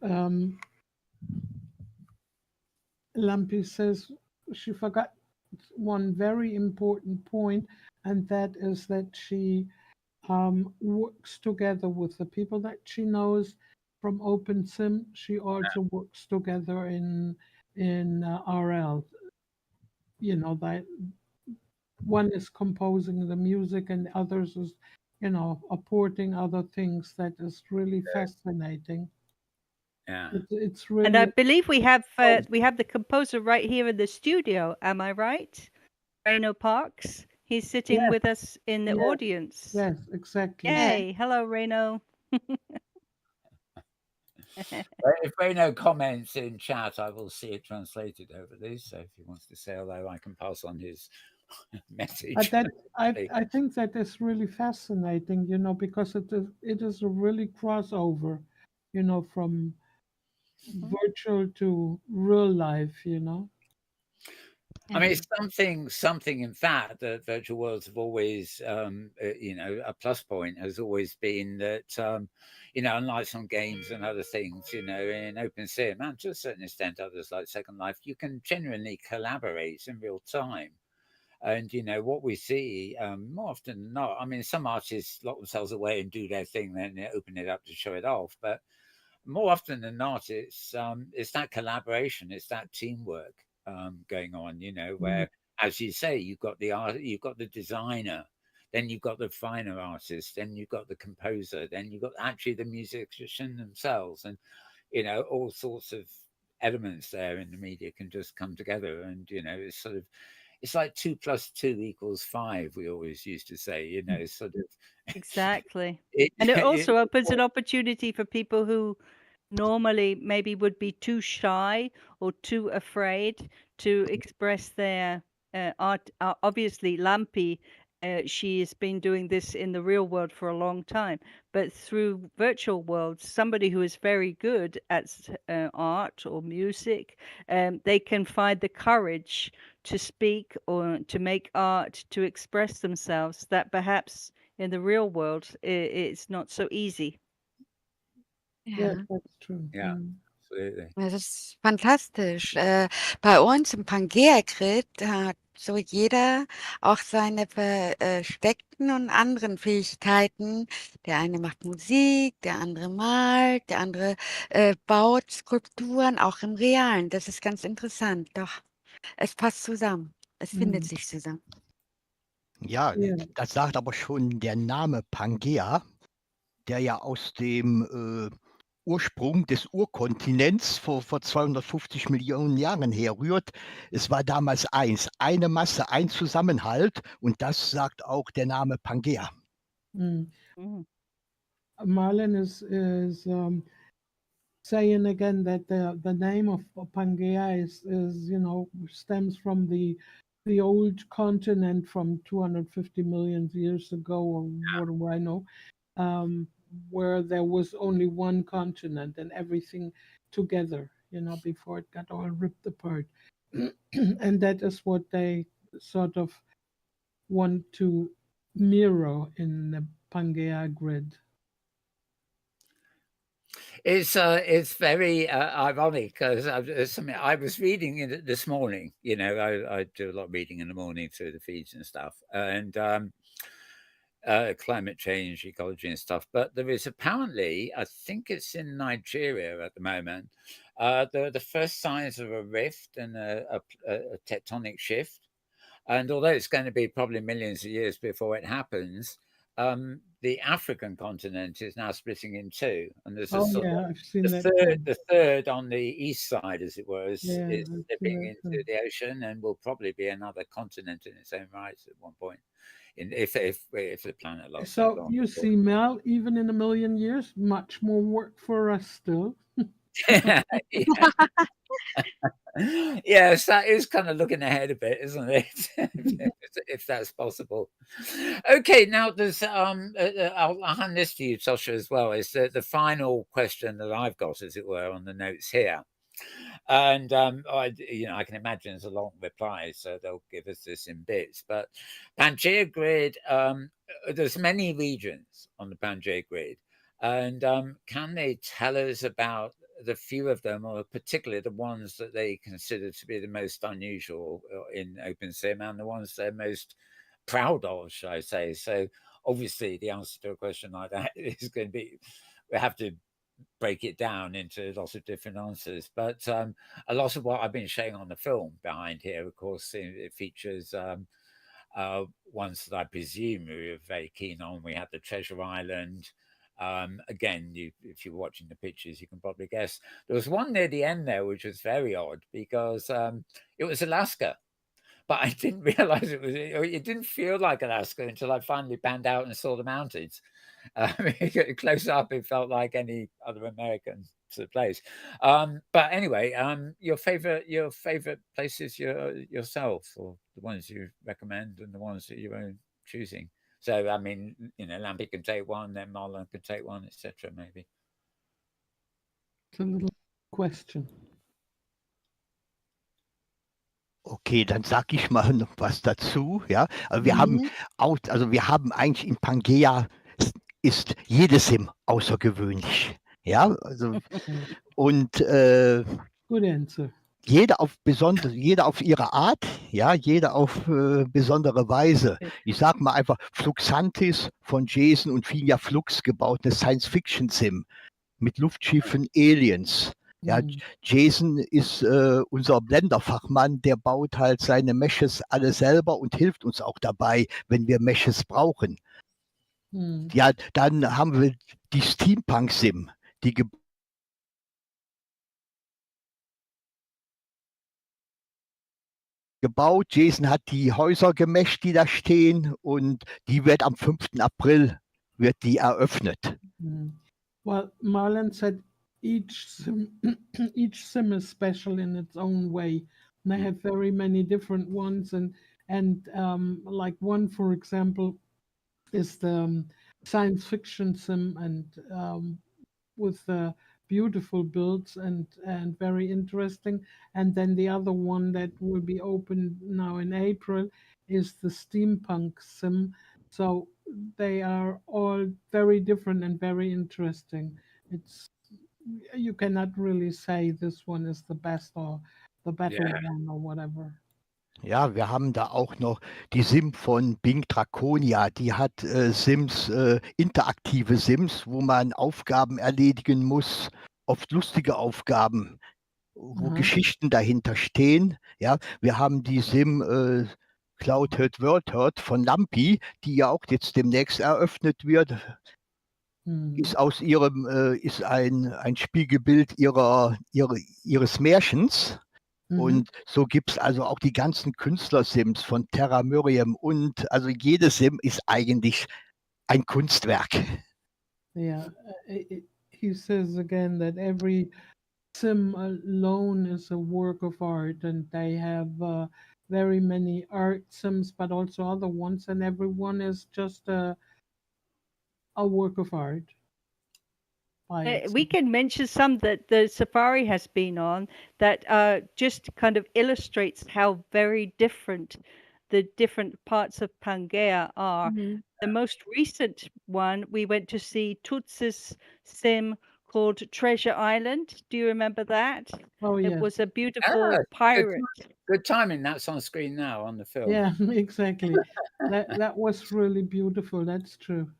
Lampi says she forgot one very important point, and that is that she works together with the people that she knows from OpenSim. She also works together in RL. You know, that one is composing the music and others is, apporting other things. That is really fascinating. Yeah. It's And I really believe we have the composer right here in the studio. Am I right? Reno Parks. He's sitting Yes. with us in the Yes. audience. Yes, exactly. Yay! Hello, Reno. If Reno comments in chat, I will see it translated over this. So if he wants to say hello, I can pass on his message. But that I think that is really fascinating, because it is a really crossover, from virtual to real life, I mean, it's something in fact that virtual worlds have always, a plus point has always been that, unlike some games and other things, in OpenSim and to a certain extent others like Second Life, you can genuinely collaborate in real time. And what we see more often than not, I mean, some artists lock themselves away and do their thing, then they open it up to show it off. But more often than not, it's that collaboration, it's that teamwork going on. Where, as you say, you've got the art, you've got the designer, then you've got the finer artist, then you've got the composer, then you've got actually the musician themselves, and all sorts of elements there in the media can just come together, and it's sort of. It's like 2 + 2 = 5. We always used to say, sort of. Exactly. And it also opens an opportunity for people who normally maybe would be too shy or too afraid to express their art. Obviously, Lampi, she has been doing this in the real world for a long time, but through virtual worlds, somebody who is very good at art or music, they can find the courage to speak or to make art, to express themselves that perhaps in the real world it's not so easy. Yes, that's true. Yeah, absolutely. Das ist fantastisch. Bei uns im Pangea-Grid hat so jeder auch seine versteckten und anderen Fähigkeiten. Der eine macht Musik, der andere malt, der andere baut Skulpturen, auch im Realen. Das ist ganz interessant. Doch, es passt zusammen. Es findet sich zusammen. Ja, das sagt aber schon der Name Pangea, der ja aus dem Ursprung des Urkontinents vor 250 Millionen Jahren herrührt. Es war damals eins, eine Masse, ein Zusammenhalt, und das sagt auch der Name Pangea. Marlon is saying again that the name of Pangea is stems from the old continent from 250 million years ago, or what do I know, where there was only one continent and everything together, before it got all ripped apart. And that is what they sort of want to mirror in the Pangea grid. It's very ironic because something I was reading it this morning. I do a lot of reading in the morning through the feeds and stuff, and climate change, ecology, and stuff. But there is apparently, I think it's in Nigeria at the moment, the first signs of a rift and a tectonic shift. And although it's going to be probably millions of years before it happens, the African continent is now splitting in two, and there's a Oh sort of yeah, I've seen that. the third on the east side, as it were, is Yeah, I've seen slipping that into too. the ocean, and will probably be another continent in its own right at one point, if the planet lasts that So long. you see, Mel, even in a million years, much more work for us still. Yeah. Yes, that is kind of looking ahead a bit, isn't it? If that's possible. Okay, now there's I'll hand this to you, Tosha, as well. Is the final question that I've got, as it were, on the notes here. And I can imagine there's a long reply, so they'll give us this in bits. But Pangea grid, there's many regions on the Pangea grid, and can they tell us about the few of them, or particularly the ones that they consider to be the most unusual in OpenSim, and the ones they're most proud of, shall I say? So obviously, the answer to a question like that is going to be, we have to break it down into lots of different answers. But a lot of what I've been showing on the film behind here, of course, it features ones that I presume we were very keen on. We had the Treasure Island. Again, if you're watching the pictures, you can probably guess. There was one near the end there, which was very odd because it was Alaska. But I didn't realize it was. It didn't feel like Alaska until I finally panned out and saw the mountains. Close up, it felt like any other American sort of place. But anyway, your favorite places yourself, or the ones you recommend, and the ones that you're choosing. So I mean, Lampy can take one, then Marlon can take one, etc. Maybe. It's a little question. Okay, dann sag ich mal noch was dazu. Ja, also wir haben eigentlich in Pangea ist jedes Sim außergewöhnlich. Ja, also und Good answer. jeder auf ihre Art, ja, jeder auf besondere Weise. Ich sag mal einfach Fluxantis von Jason und Finja Flux gebaut, eine Science-Fiction-Sim mit Luftschiffen, Aliens. Ja, Jason ist unser Blenderfachmann, der baut halt seine Meshes alle selber und hilft uns auch dabei, wenn wir Meshes brauchen. Ja, dann haben wir die Steampunk-Sim, die gebaut. Jason hat die Häuser gemescht, die da stehen, und die wird am 5. April wird die eröffnet. Well, Marlon said each sim is special in its own way. And they have very many different ones, and like one, for example, is the science fiction sim, and with beautiful builds and very interesting. And then the other one that will be open now in April is the steampunk sim. So they are all very different and very interesting. You cannot really say this one is the best or the better one or whatever. Ja, wir haben da auch noch die Sim von Bing Draconia. Die hat Sims, interaktive Sims, wo man Aufgaben erledigen muss, oft lustige Aufgaben, wo Geschichten dahinter stehen. Ja, wir haben die Sim Cloud Hurt World Hurt von Lampy, die ja auch jetzt demnächst eröffnet wird. Ist aus ihrem, ist ein Spiegelbild ihres Märchens. Und so gibt es also auch die ganzen Künstler-Sims von Terra Miriam, und also jede Sim ist eigentlich ein Kunstwerk. Yeah, he says again that every sim alone is a work of art, and they have very many art sims, but also other ones, and every one is just a work of art. We can mention some that the Safari has been on that just kind of illustrates how very different the different parts of Pangea are. The most recent one, we went to see Tutz's sim called Treasure Island. Do you remember that? Oh, yeah. It was a beautiful pirate. Good timing. That's on screen now on the film. Yeah, exactly. that was really beautiful. That's true.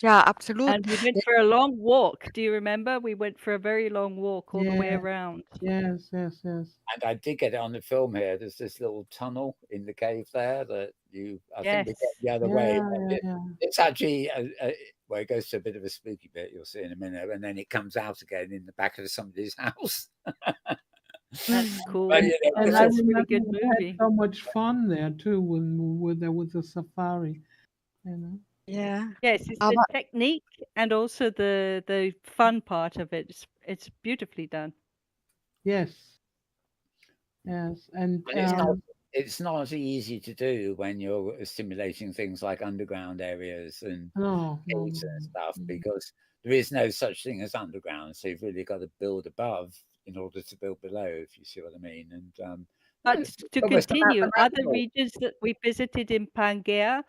Ja, absolut. And we went for a long walk. Do you remember? We went for a very long walk all the way Yeah. around. Yes. And I did get it on the film here. There's this little tunnel in the cave there that I think we get Yes. the other way. Yeah. It's actually, well, it goes to a bit of a spooky bit, you'll see in a minute, and then it comes out again in the back of somebody's house. That's cool. But, you know, And It's I a really remember good we had movie. so much fun there too when there was a safari, you know. Ja, Yes, it's the aber technique and also the fun part of it. It's beautifully done. Yes. Yes. And And it's not easy to do when you're simulating things like underground areas and no. caves and stuff, because there is no such thing as underground. So you've really got to build above in order to build below, if you see what I mean. And But it's to almost continue, other mathematical. regions that we visited in Pangea,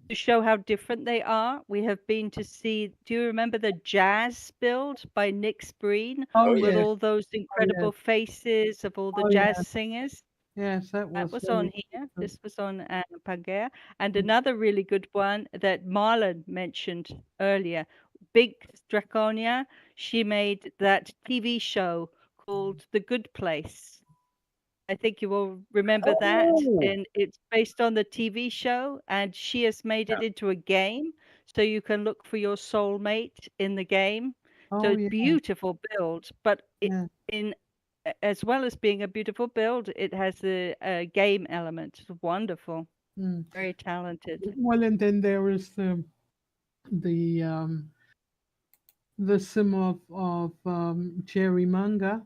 to show how different they are, we have been to see. Do you remember the jazz build by Nick Spreen Oh with yes. all those incredible faces of all the Oh jazz yes. singers? Yes, that That was was very on here. good. This was on Pangea. And another really good one that Marlon mentioned earlier, Big Draconia. She made that TV show called The Good Place. I think you will remember that. Oh, And it's based on the TV show, and she has made it into a game. So you can look for your soulmate in the game. So Oh it's yeah. beautiful build, but Yeah. as well as being a beautiful build, it has a game element. It's wonderful. Mm. Very talented. Well, and then there is the sim of cherry manga.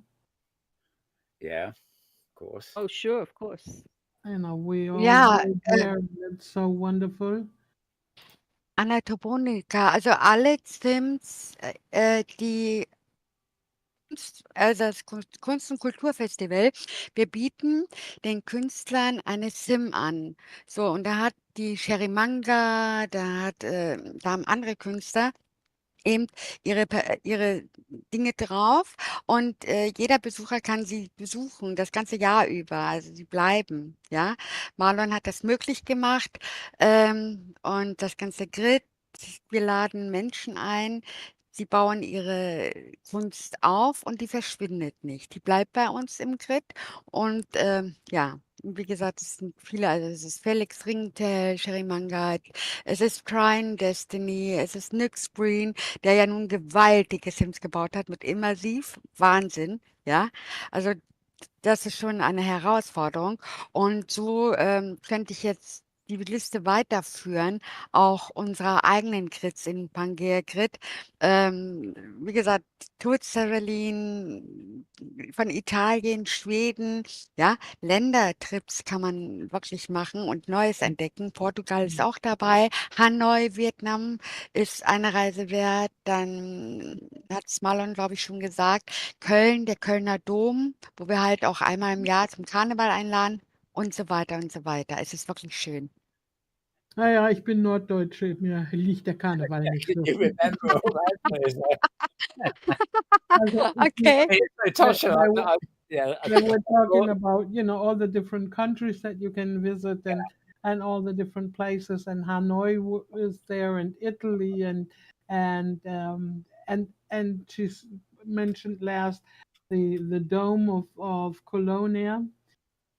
yeah, of course. Oh, sure, of course. You know, we all ja, go there. It's so wonderful. Anatoponica, also alle Sims, die also das Kunst- und Kulturfestival, wir bieten den Künstlern eine Sim an. So, und da hat die Sherry Manga, da haben andere Künstler eben ihre Dinge drauf und jeder Besucher kann sie besuchen, das ganze Jahr über. Also sie bleiben, ja. Marlon hat das möglich gemacht und das ganze Grid. Wir laden Menschen ein, sie bauen ihre Kunst auf und die verschwindet nicht. Die bleibt bei uns im Grid und ja. Wie gesagt, es sind viele, also es ist Felix Ringtel, Sherry Manga, es ist Trine Destiny, es ist Nick Spreen, der ja nun gewaltige Sims gebaut hat mit Immersiv. Wahnsinn, ja. Also das ist schon eine Herausforderung. Und so könnte ich jetzt die Liste weiterführen, auch unserer eigenen Grids in Pangea Grid. Wie gesagt, Tutz Zabelin von Italien, Schweden, ja, Ländertrips kann man wirklich machen und Neues entdecken. Portugal ist auch dabei. Hanoi, Vietnam ist eine Reise wert. Dann hat es Marlon, glaube ich, schon gesagt. Köln, der Kölner Dom, wo wir halt auch einmal im Jahr zum Karneval einladen und so weiter und so weiter. Es ist wirklich schön. Naja, ich bin Norddeutsche, mir liegt der Karneval nicht Can so. you remember all that? Also, Okay. Tosha, they were talking about, you know, all the different countries that you can visit and all the different places, and Hanoi is there, and Italy, and she's mentioned last the dome of Colonia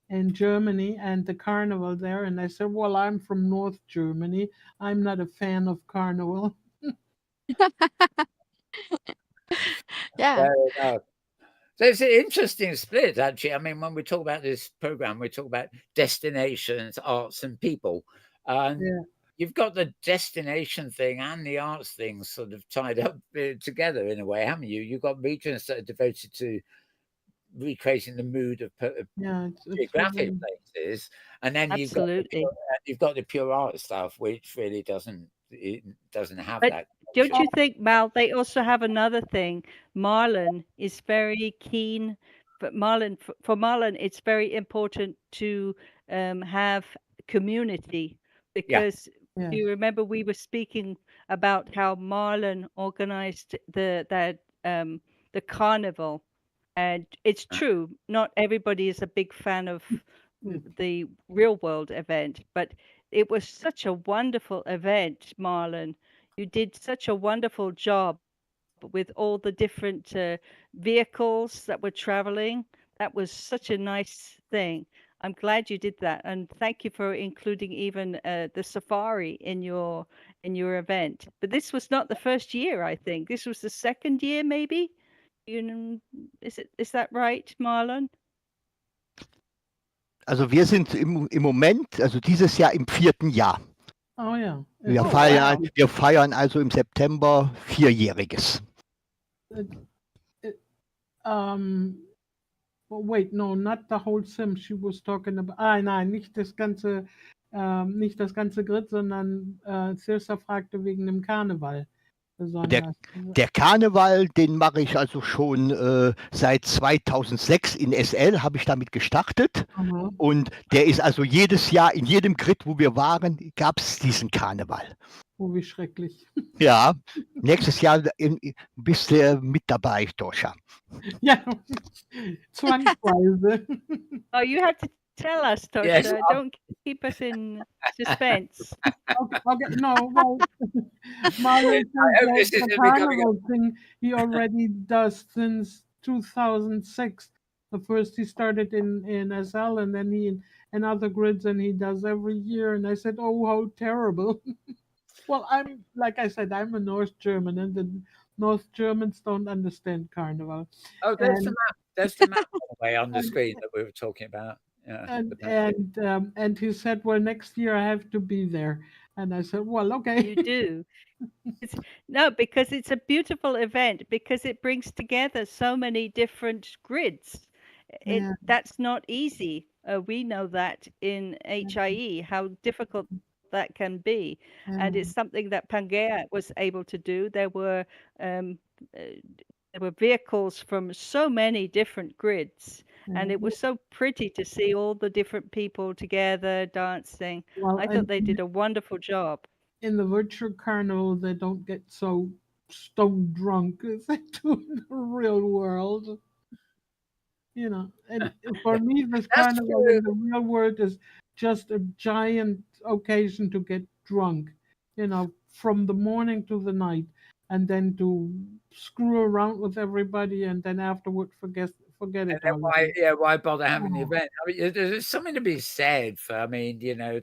in Germany and the carnival there, and I said, well, I'm from North Germany, I'm not a fan of carnival. Yeah. Fair enough. So it's an interesting split, actually. I mean, when we talk about this program, we talk about destinations, arts, and people. And you've got the destination thing and the arts thing sort of tied up together in a way, haven't you? You've got regions that are devoted to recreating the mood of geographic places, and then you've got the pure art stuff, which really doesn't have that. Don't you think, Mal, they also have another thing? Marlon is very keen, but for Marlon, it's very important to have community, because you remember we were speaking about how Marlon organized the carnival, and it's true, not everybody is a big fan of the real world event, but it was such a wonderful event, Marlon. You did such a wonderful job with all the different vehicles that were traveling. That was such a nice thing. I'm glad you did that, and thank you for including even the safari in your event. But this was not the first year, I think. This was the second year, maybe. Is that right, Marlon? Also wir sind im Moment, also dieses Jahr im 4. Jahr. Oh ja. Wir, Oh, feiern, wow. wir feiern also im September 4-Jähriges. Wait, no, not the whole sim. She was talking about. Nein, nicht das ganze Grid, sondern Thirza fragte wegen dem Karneval besonders. Der Karneval, den mache ich also schon seit 2006 in SL, habe ich damit gestartet. Mhm. Und der ist also jedes Jahr, in jedem Grid, wo wir waren, gab es diesen Karneval. Oh, wie schrecklich. Ja, nächstes Jahr bist du mit dabei, Tosha. Ja, zwangsweise. Oh, you have to tell us, Tosha. Yes. Don't keep us in suspense. Okay, no, well, Marlon I hope says this the isn't becoming carnival thing he already does since 2006. The first he started in SL, and then he in other grids, and he does every year. And I said, oh, how terrible. Well, like I said, I'm a North German, and the North Germans don't understand carnival. Oh, there's the map. There's the map, by the way, on the screen that we were talking about. Yeah, And he said, well, next year I have to be there. And I said, well, okay. You do. No, because it's a beautiful event, because it brings together so many different grids. Yeah. That's not easy. We know that in HIE, how difficult that can be. And it's something that Pangea was able to do. There were vehicles from so many different grids, and it was so pretty to see all the different people together dancing. Well, I thought they did a wonderful job. in the virtual carnival, they don't get so stone drunk as they do in the real world. You know, and for me, this That's carnival true. in the real world is just a giant occasion to get drunk, you know, from the morning to the night, and then to screw around with everybody, and then afterward forget And it then all. why bother having the Oh. event? I mean, there's something to be said for. I mean, you know,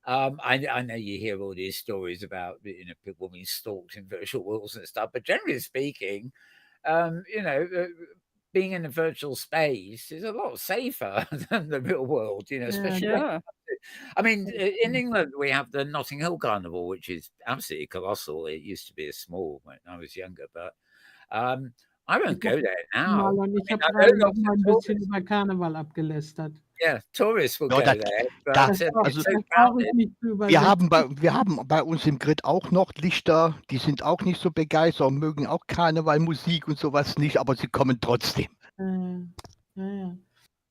I know you hear all these stories about people being stalked in virtual worlds and stuff, but generally speaking, you know, being in a virtual space is a lot safer than the real world. You know, especially. Sure. I mean, in England we have the Notting Hill Carnival, which is absolutely colossal. It used to be a small when I was younger, but I won't go there now. Marlon, ich habe I gerade know noch mal ein lots of bisschen über Karneval abgelästert. Yeah, tourists will Ja, go da- there, but da- it's also- so Das brauche ich crowded. nicht zu Wir übersetzen. haben bei uns im Grid auch noch Lichter, die sind auch nicht so begeistert, mögen auch Karnevalmusik und sowas nicht, aber sie kommen trotzdem. Ja.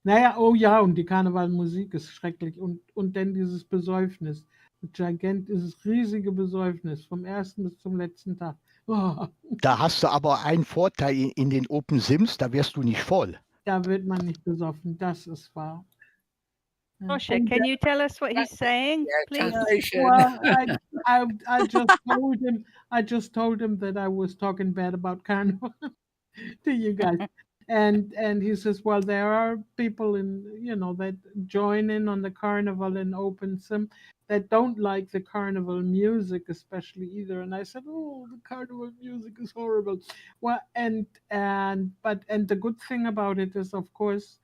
Naja, oh ja, und die Karnevalmusik ist schrecklich. Und dann dieses Besäufnis. Dieses riesige Besäufnis vom ersten bis zum letzten Tag. Oh, Da hast du aber einen Vorteil in den Open Sims, da wirst du nicht voll. da wird man nicht besoffen, das ist wahr. Ja. Tosha, Und can you tell us what he's saying, Yeah, please? translation. Well, I just told him that I was talking bad about Carnival to you guys. And he says, well, there are people that join in on the Carnival in Open Sim that don't like the Carnival music, especially either. And I said, oh, the Carnival music is horrible. Well, and the good thing about it is, of course,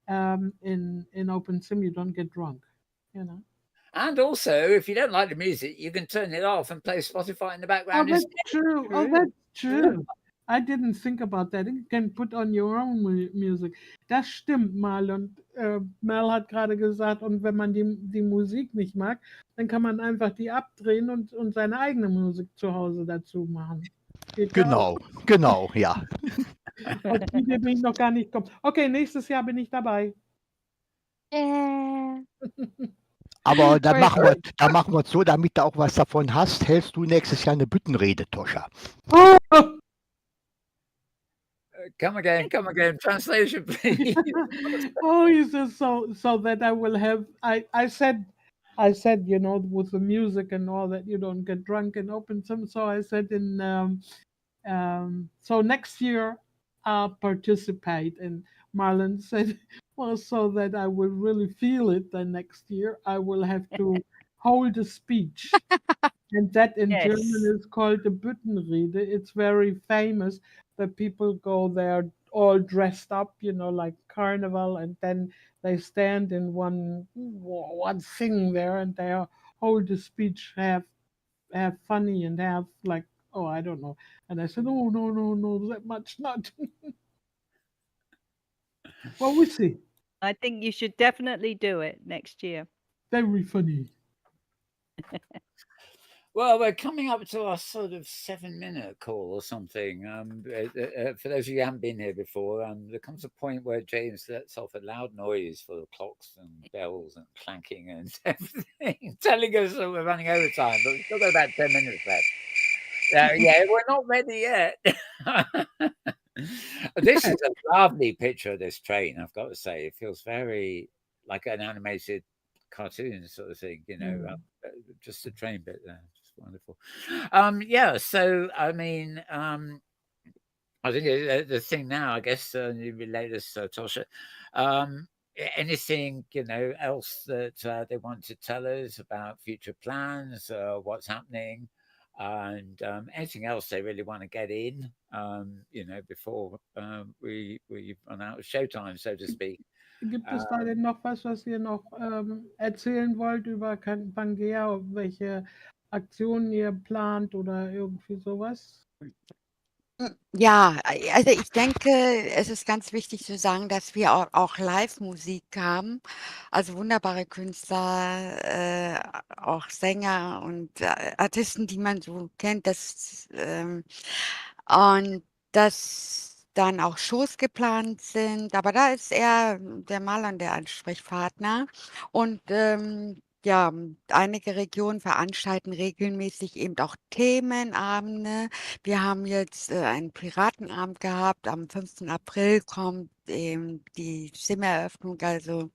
in Open Sim you don't get drunk, you know. And also, if you don't like the music, you can turn it off and play Spotify in the Oh, background. that's instead. true. Oh, that's true. I didn't think about that. You can put on your own music. Das stimmt, Marlon. Mel hat gerade gesagt, und wenn man die Musik nicht mag, dann kann man einfach die abdrehen und seine eigene Musik zu Hause dazu machen. Geht ja auch. Genau, ja. Auf die Idee bin ich noch gar nicht gekommen. Okay, nächstes Jahr bin ich dabei. Yeah. Aber da Very machen wir es so, damit du auch was davon hast, hältst du nächstes Jahr eine Büttenrede, Tosha. Come again. Translation, please. Oh, he says so that I will have. I said I said, with the music and all that, you don't get drunk and open some. So I said, so next year I'll participate. And Marlon said, well, so that I will really feel it the next year, I will have to hold a speech. And that in German Yes. is called a Büttenrede. It's very famous that people go there all dressed up, like carnival, and then they stand in one thing there, and they hold a speech, have funny, and have like, oh, I don't know. And I said, oh, no, no, no, that much not. Well, we see. I think you should definitely do it next year. Very funny. Well, we're coming up to our sort of 7-minute call or something. For those of you who haven't been here before, there comes a point where James lets off a loud noise full of clocks and bells and clanking and everything, telling us that we're running over time, but we've still got about 10 minutes left. Yeah, we're not ready yet. This is a lovely picture of this train, I've got to say. It feels very like an animated cartoon sort of thing, just the train bit there. Just wonderful. Yeah, so I mean, I think the thing now, I guess, you relate this, Tosha. Anything else that they want to tell us about future plans, what's happening, and anything else they really want to get in, before we run out of showtime, so to speak. Gibt es da denn noch was ihr noch erzählen wollt über Pangea, welche Aktionen ihr plant oder irgendwie sowas? Ja, also ich denke, es ist ganz wichtig zu sagen, dass wir auch Live-Musik haben, also wunderbare Künstler, auch Sänger und Artisten, die man so kennt, und dass dann auch Shows geplant sind, aber da ist eher der Marlon der Ansprechpartner und ja, einige Regionen veranstalten regelmäßig eben auch Themenabende. Wir haben jetzt einen Piratenabend gehabt. Am 5. April kommt die Zimmereröffnung, also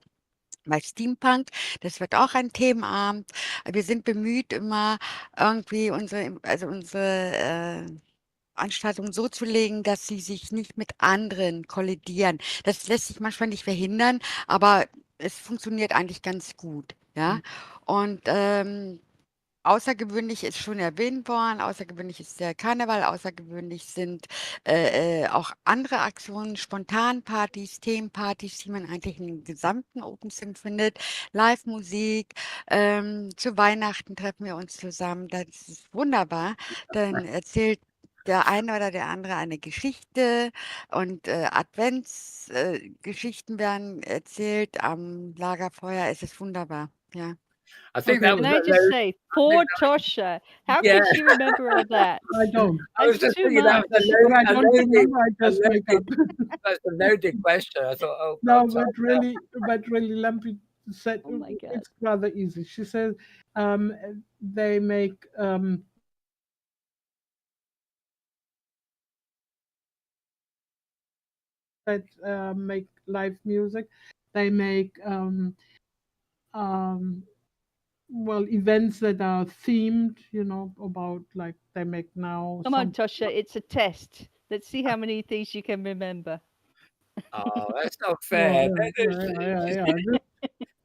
bei Steampunk. Das wird auch ein Themenabend. Wir sind bemüht, immer irgendwie unsere Veranstaltungen so zu legen, dass sie sich nicht mit anderen kollidieren. Das lässt sich manchmal nicht verhindern, aber es funktioniert eigentlich ganz gut. Ja, und außergewöhnlich ist schon erwähnt worden, außergewöhnlich ist der Karneval, außergewöhnlich sind auch andere Aktionen, Spontanpartys, Themenpartys, die man eigentlich in den gesamten Open Sim findet, Live-Musik. Zu Weihnachten treffen wir uns zusammen, das ist wunderbar. Dann erzählt der eine oder der andere eine Geschichte und Adventsgeschichten werden erzählt am Lagerfeuer. Es ist wunderbar, ja. I think that Can was I just say, poor Tosha, how could she remember all that? I don't. I was That's just too thinking that was much. But I don't remember, I just make up. that's a loaded question. I thought, oh No, God, but really, Lampy said Oh my God. it's rather easy. She says they make that make live music. They make well, events that are themed, about like they make now. Come on, Tosha, it's a test. Let's see how many things you can remember. oh, that's not Oh, fair. Poor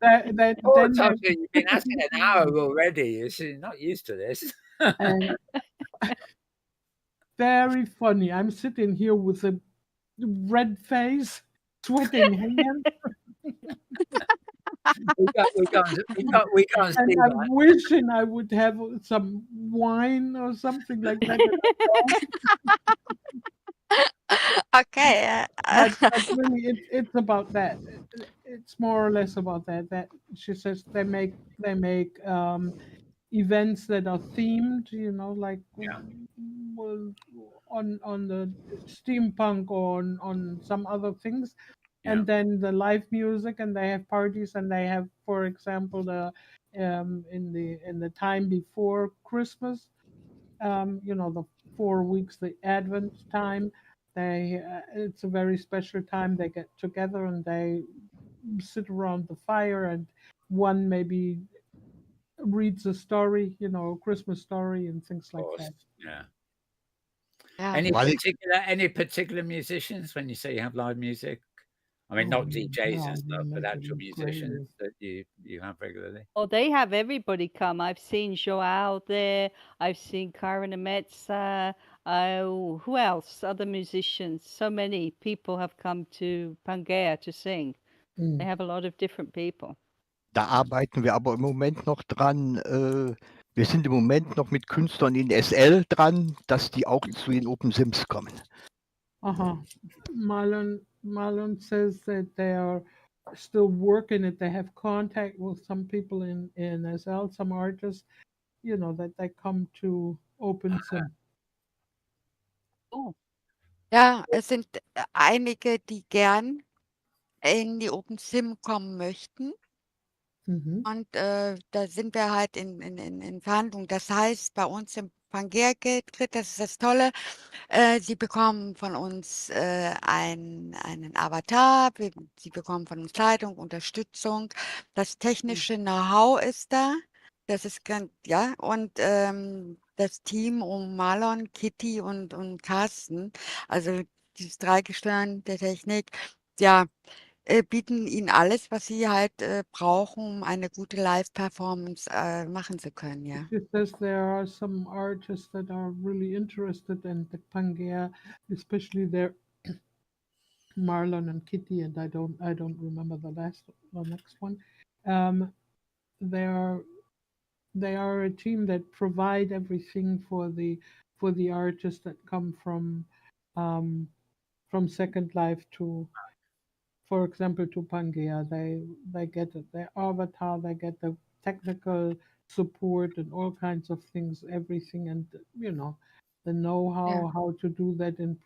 Then Tasha, you've been asking an hour already. She's not used to this. and very funny. I'm sitting here with a red face, sweating hands, we can't see and I'm that. wishing I would have some wine or something like that. Okay. But really, it's about that. It's more or less about that. That she says they make events that are themed. Like well, on the steampunk or on some other things. And then the live music, and they have parties, and they have, for example, the in the time before Christmas, the 4 weeks, the Advent time. It's a very special time. They get together and they sit around the fire, and one maybe reads a story, Christmas story and things Of like course. that. Yeah. Yeah. Any particular musicians when you say you have live music? I mean, not DJs and stuff, but actual musicians that you have regularly. Oh, they have everybody come. I've seen Joao there. I've seen Karen Ametsa. Who else? Other musicians. So many people have come to Pangea to sing. They have a lot of different people. Da arbeiten wir aber im Moment noch dran. Wir sind im Moment noch mit Künstlern in SL dran, dass die auch zu den Open Sims kommen. Marlon says that they are still working it. They have contact with some people in SL, some artists, that they come to Open Sim. Oh. Ja, es sind einige, die gern in die Open Sim kommen möchten. Und da sind wir halt in Verhandlungen. Das heißt, bei uns im Pangea-Geld-Krit, das ist das Tolle, sie bekommen von uns einen Avatar, sie bekommen von uns Kleidung, Unterstützung. Das technische Know-how ist da. Das ist ganz, ja, und das Team um Marlon, Kitty und Carsten, also dieses Dreigestirn der Technik, ja, bieten ihnen alles, was sie halt brauchen, um eine gute Live-Performance machen zu können, ja. She says there are some artists that are really interested in the Pangea, especially their Marlon and Kitty, and I don't remember the next one. They are a team that provide everything for the artists that come from Second Life to, for example, to Pangea. They get their avatar, they get the technical support and all kinds of things, everything, and the know-how how to do that in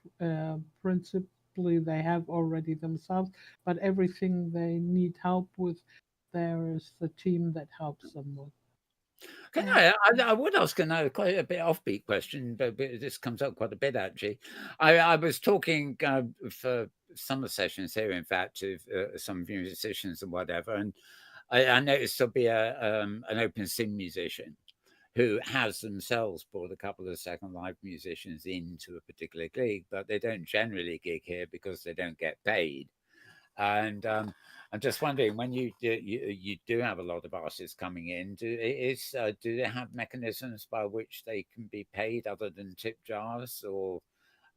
principally they have already themselves, but everything they need help with, there is the team that helps them with. I would ask quite a bit offbeat question, but this comes up quite a bit actually. I was talking for summer sessions here, in fact, to some musicians and whatever, and I noticed there'll be an open sim musician who has themselves brought a couple of Second Life musicians into a particular gig, but they don't generally gig here because they don't get paid. And I'm just wondering, when you do have a lot of artists coming in, do they have mechanisms by which they can be paid other than tip jars, or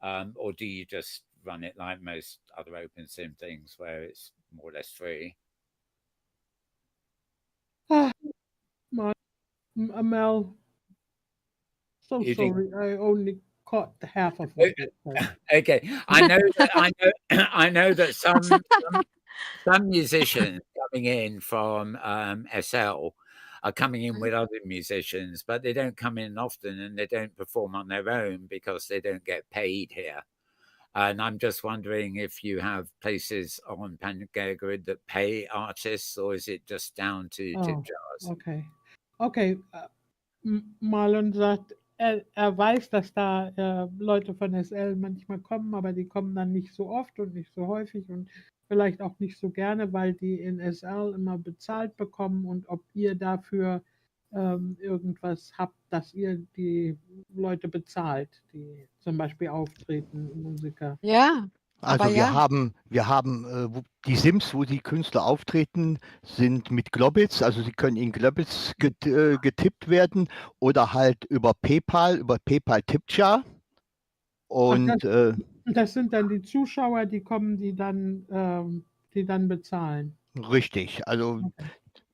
do you just run it like most other open sim things where it's more or less free? Mel, so You think- sorry, I only caught half of what you said. Okay, I know that some musicians coming in from SL are coming in with other musicians, but they don't come in often and they don't perform on their own because they don't get paid here. And I'm just wondering if you have places on Pangea Grid that pay artists, or is it just down to tip jars? Okay. Marlon sagt, er weiß, dass da Leute von SL manchmal kommen, aber die kommen dann nicht so oft und nicht so häufig und vielleicht auch nicht so gerne, weil die in SL immer bezahlt bekommen, und ob ihr dafür irgendwas habt, dass ihr die Leute bezahlt, die zum Beispiel auftreten, Musiker. Ja, Also aber wir haben die Sims, wo die Künstler auftreten, sind mit Globbits, also sie können in Globbits getippt werden oder halt über PayPal Tipjar. Und das sind dann die Zuschauer, die kommen, die dann bezahlen. Richtig, also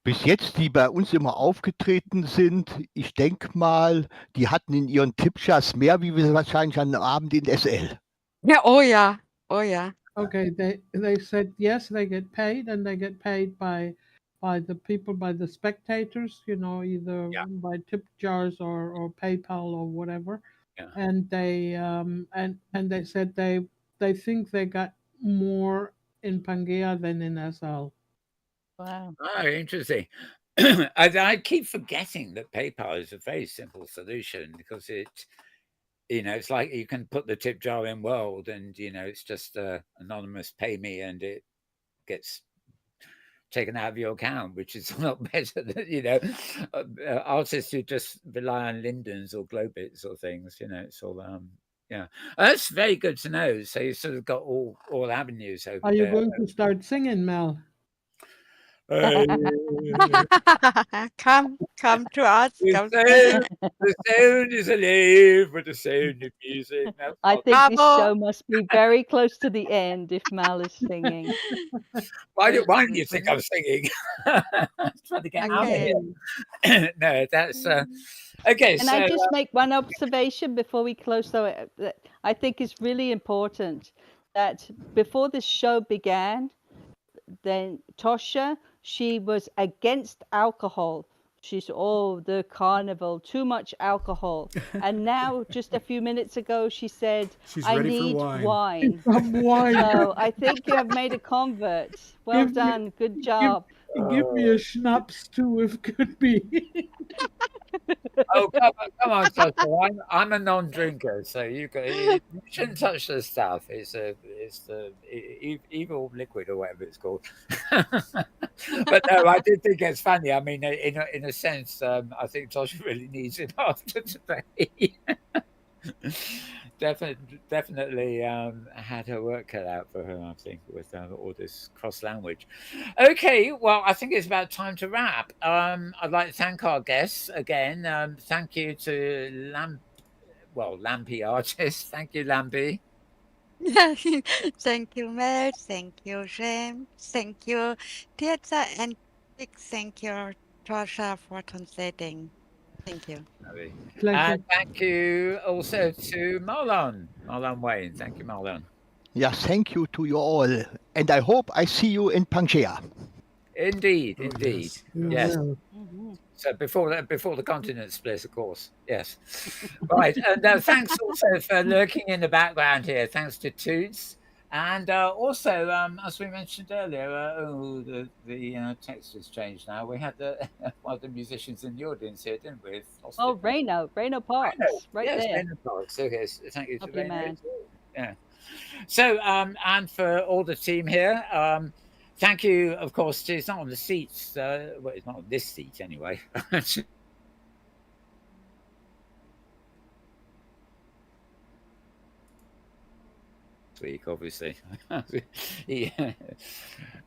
bis jetzt, die bei uns immer aufgetreten sind, ich denke mal, die hatten in ihren Tipjars mehr, wie wir wahrscheinlich an einem Abend in SL. ja, oh ja, oh ja. Okay, they said yes, they get paid, and they get paid by the people, by the spectators, either by tip jars or PayPal or whatever. Yeah. And they and they said they think they got more in Pangea than in SL. Wow. Oh, interesting. I keep forgetting that PayPal is a very simple solution because it's like you can put the tip jar in World and, it's just anonymous pay me and it gets taken out of your account, which is a lot better than, you know, artists who just rely on lindens or glow bits or things, you know. It's all yeah, that's very good to know. So you sort of got all avenues over Are you there. going to start singing, Mel? Come to us. Come to The sound is alive with the sound of music. I think this Bravo. show must be very close to the end if Mal is singing. Why do you think I'm singing? I'm trying to get out of Okay. here. No, that's okay. Can So I just make one observation before we close, though? That I think is really important that before this show began, then Tosha, she was against alcohol. She's, the carnival, too much alcohol. And now, just a few minutes ago, she said, She's I ready for need wine. wine. Some wine. So I think you have made a convert. Well Give me- done. Good job. Give me a schnapps too, if could be. oh, come on, Tosha. I'm a non-drinker, so you shouldn't touch this stuff. It's the evil liquid or whatever it's called. But no, I did think it's funny. I mean, in a sense, I think Tosha really needs it after today. Definitely had her work cut out for her, I think, with all this cross language. Okay, well, I think it's about time to wrap. I'd like to thank our guests again. Thank you to Lampy Artist. Thank you, Lampy. Thank you, Mel. Thank you, James. Thank you, Thirza, and big thank you, Tosha, for translating. Thank you. Pleasure. And thank you also to Marlon Wayne. Thank you, Marlon. Yeah, thank you to you all. And I hope I see you in Pangea. Indeed, Oh, indeed. yes. Yes. Well, Mhm. So before the continent split, of course. Yes. Right. And thanks also for lurking in the background here. Thanks to Tutz. And also, as we mentioned earlier, the text has changed now. We had one of the musicians in the audience here, didn't we? Oh, Reno Parks, right yes, there. Reno Parks. Okay, so thank you to Lovely Reno. man. Yeah. So, and for all the team here, thank you, of course, to, it's not on the seats. Well, it's not on this seat anyway. Week, obviously. Yeah.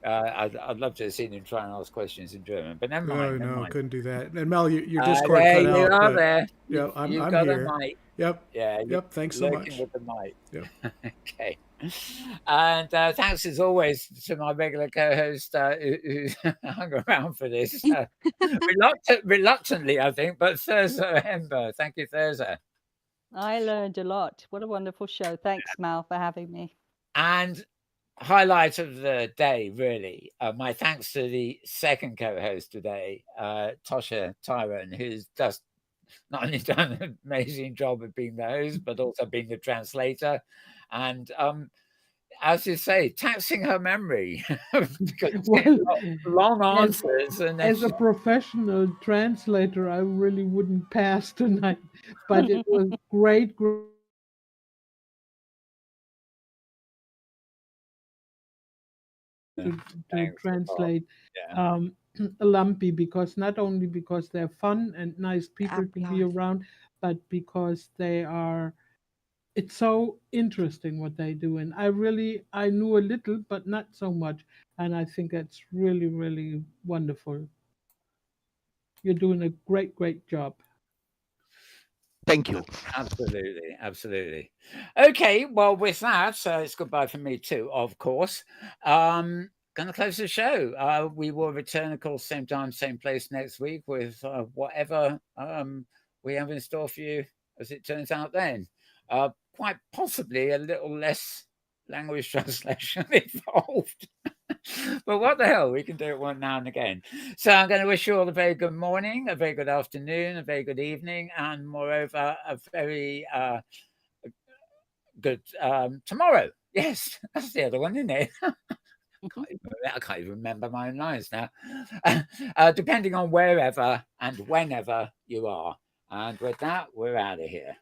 I'd love to have seen him try and ask questions in German, but never mind. No, never mind. couldn't do that. And Mel, your Discord there cut you out. are But, there. yeah, I'm got here. a mic. Yep. Yeah. Yep. Thanks so lurking much. with the mic. Yep. Okay. And thanks as always to my regular co-host who hung around for this. Reluctantly, I think, but Thirza Ember. Thank you, Thirza. I learned a lot. What a wonderful show. Thanks, Mal, for having me. And highlight of the day, really, my thanks to the second co-host today, Tosha Tyran, who's just not only done an amazing job of being the host, but also being the translator. And as you say, taxing her memory because Well, long answers. And then as a professional translator, I really wouldn't pass tonight, but it was great. To Thanks a lot. translate Yeah. Lumpy, because not only because they're fun and nice people to be Applause. around, but because it's so interesting what they do. And I knew a little, but not so much. And I think that's really, really wonderful. You're doing a great job. Thank you. Absolutely. Okay, well, with that, it's goodbye from me too, of course. Going to close the show. We will return, of course, same time, same place next week with whatever we have in store for you, as it turns out then. Quite possibly a little less language translation involved. But what the hell, we can do it one now and again. So I'm going to wish you all a very good morning, a very good afternoon, a very good evening, and moreover, a very good tomorrow. Yes, that's the other one, isn't it? I can't even remember my own lines now. Depending on wherever and whenever you are. And with that, we're out of here.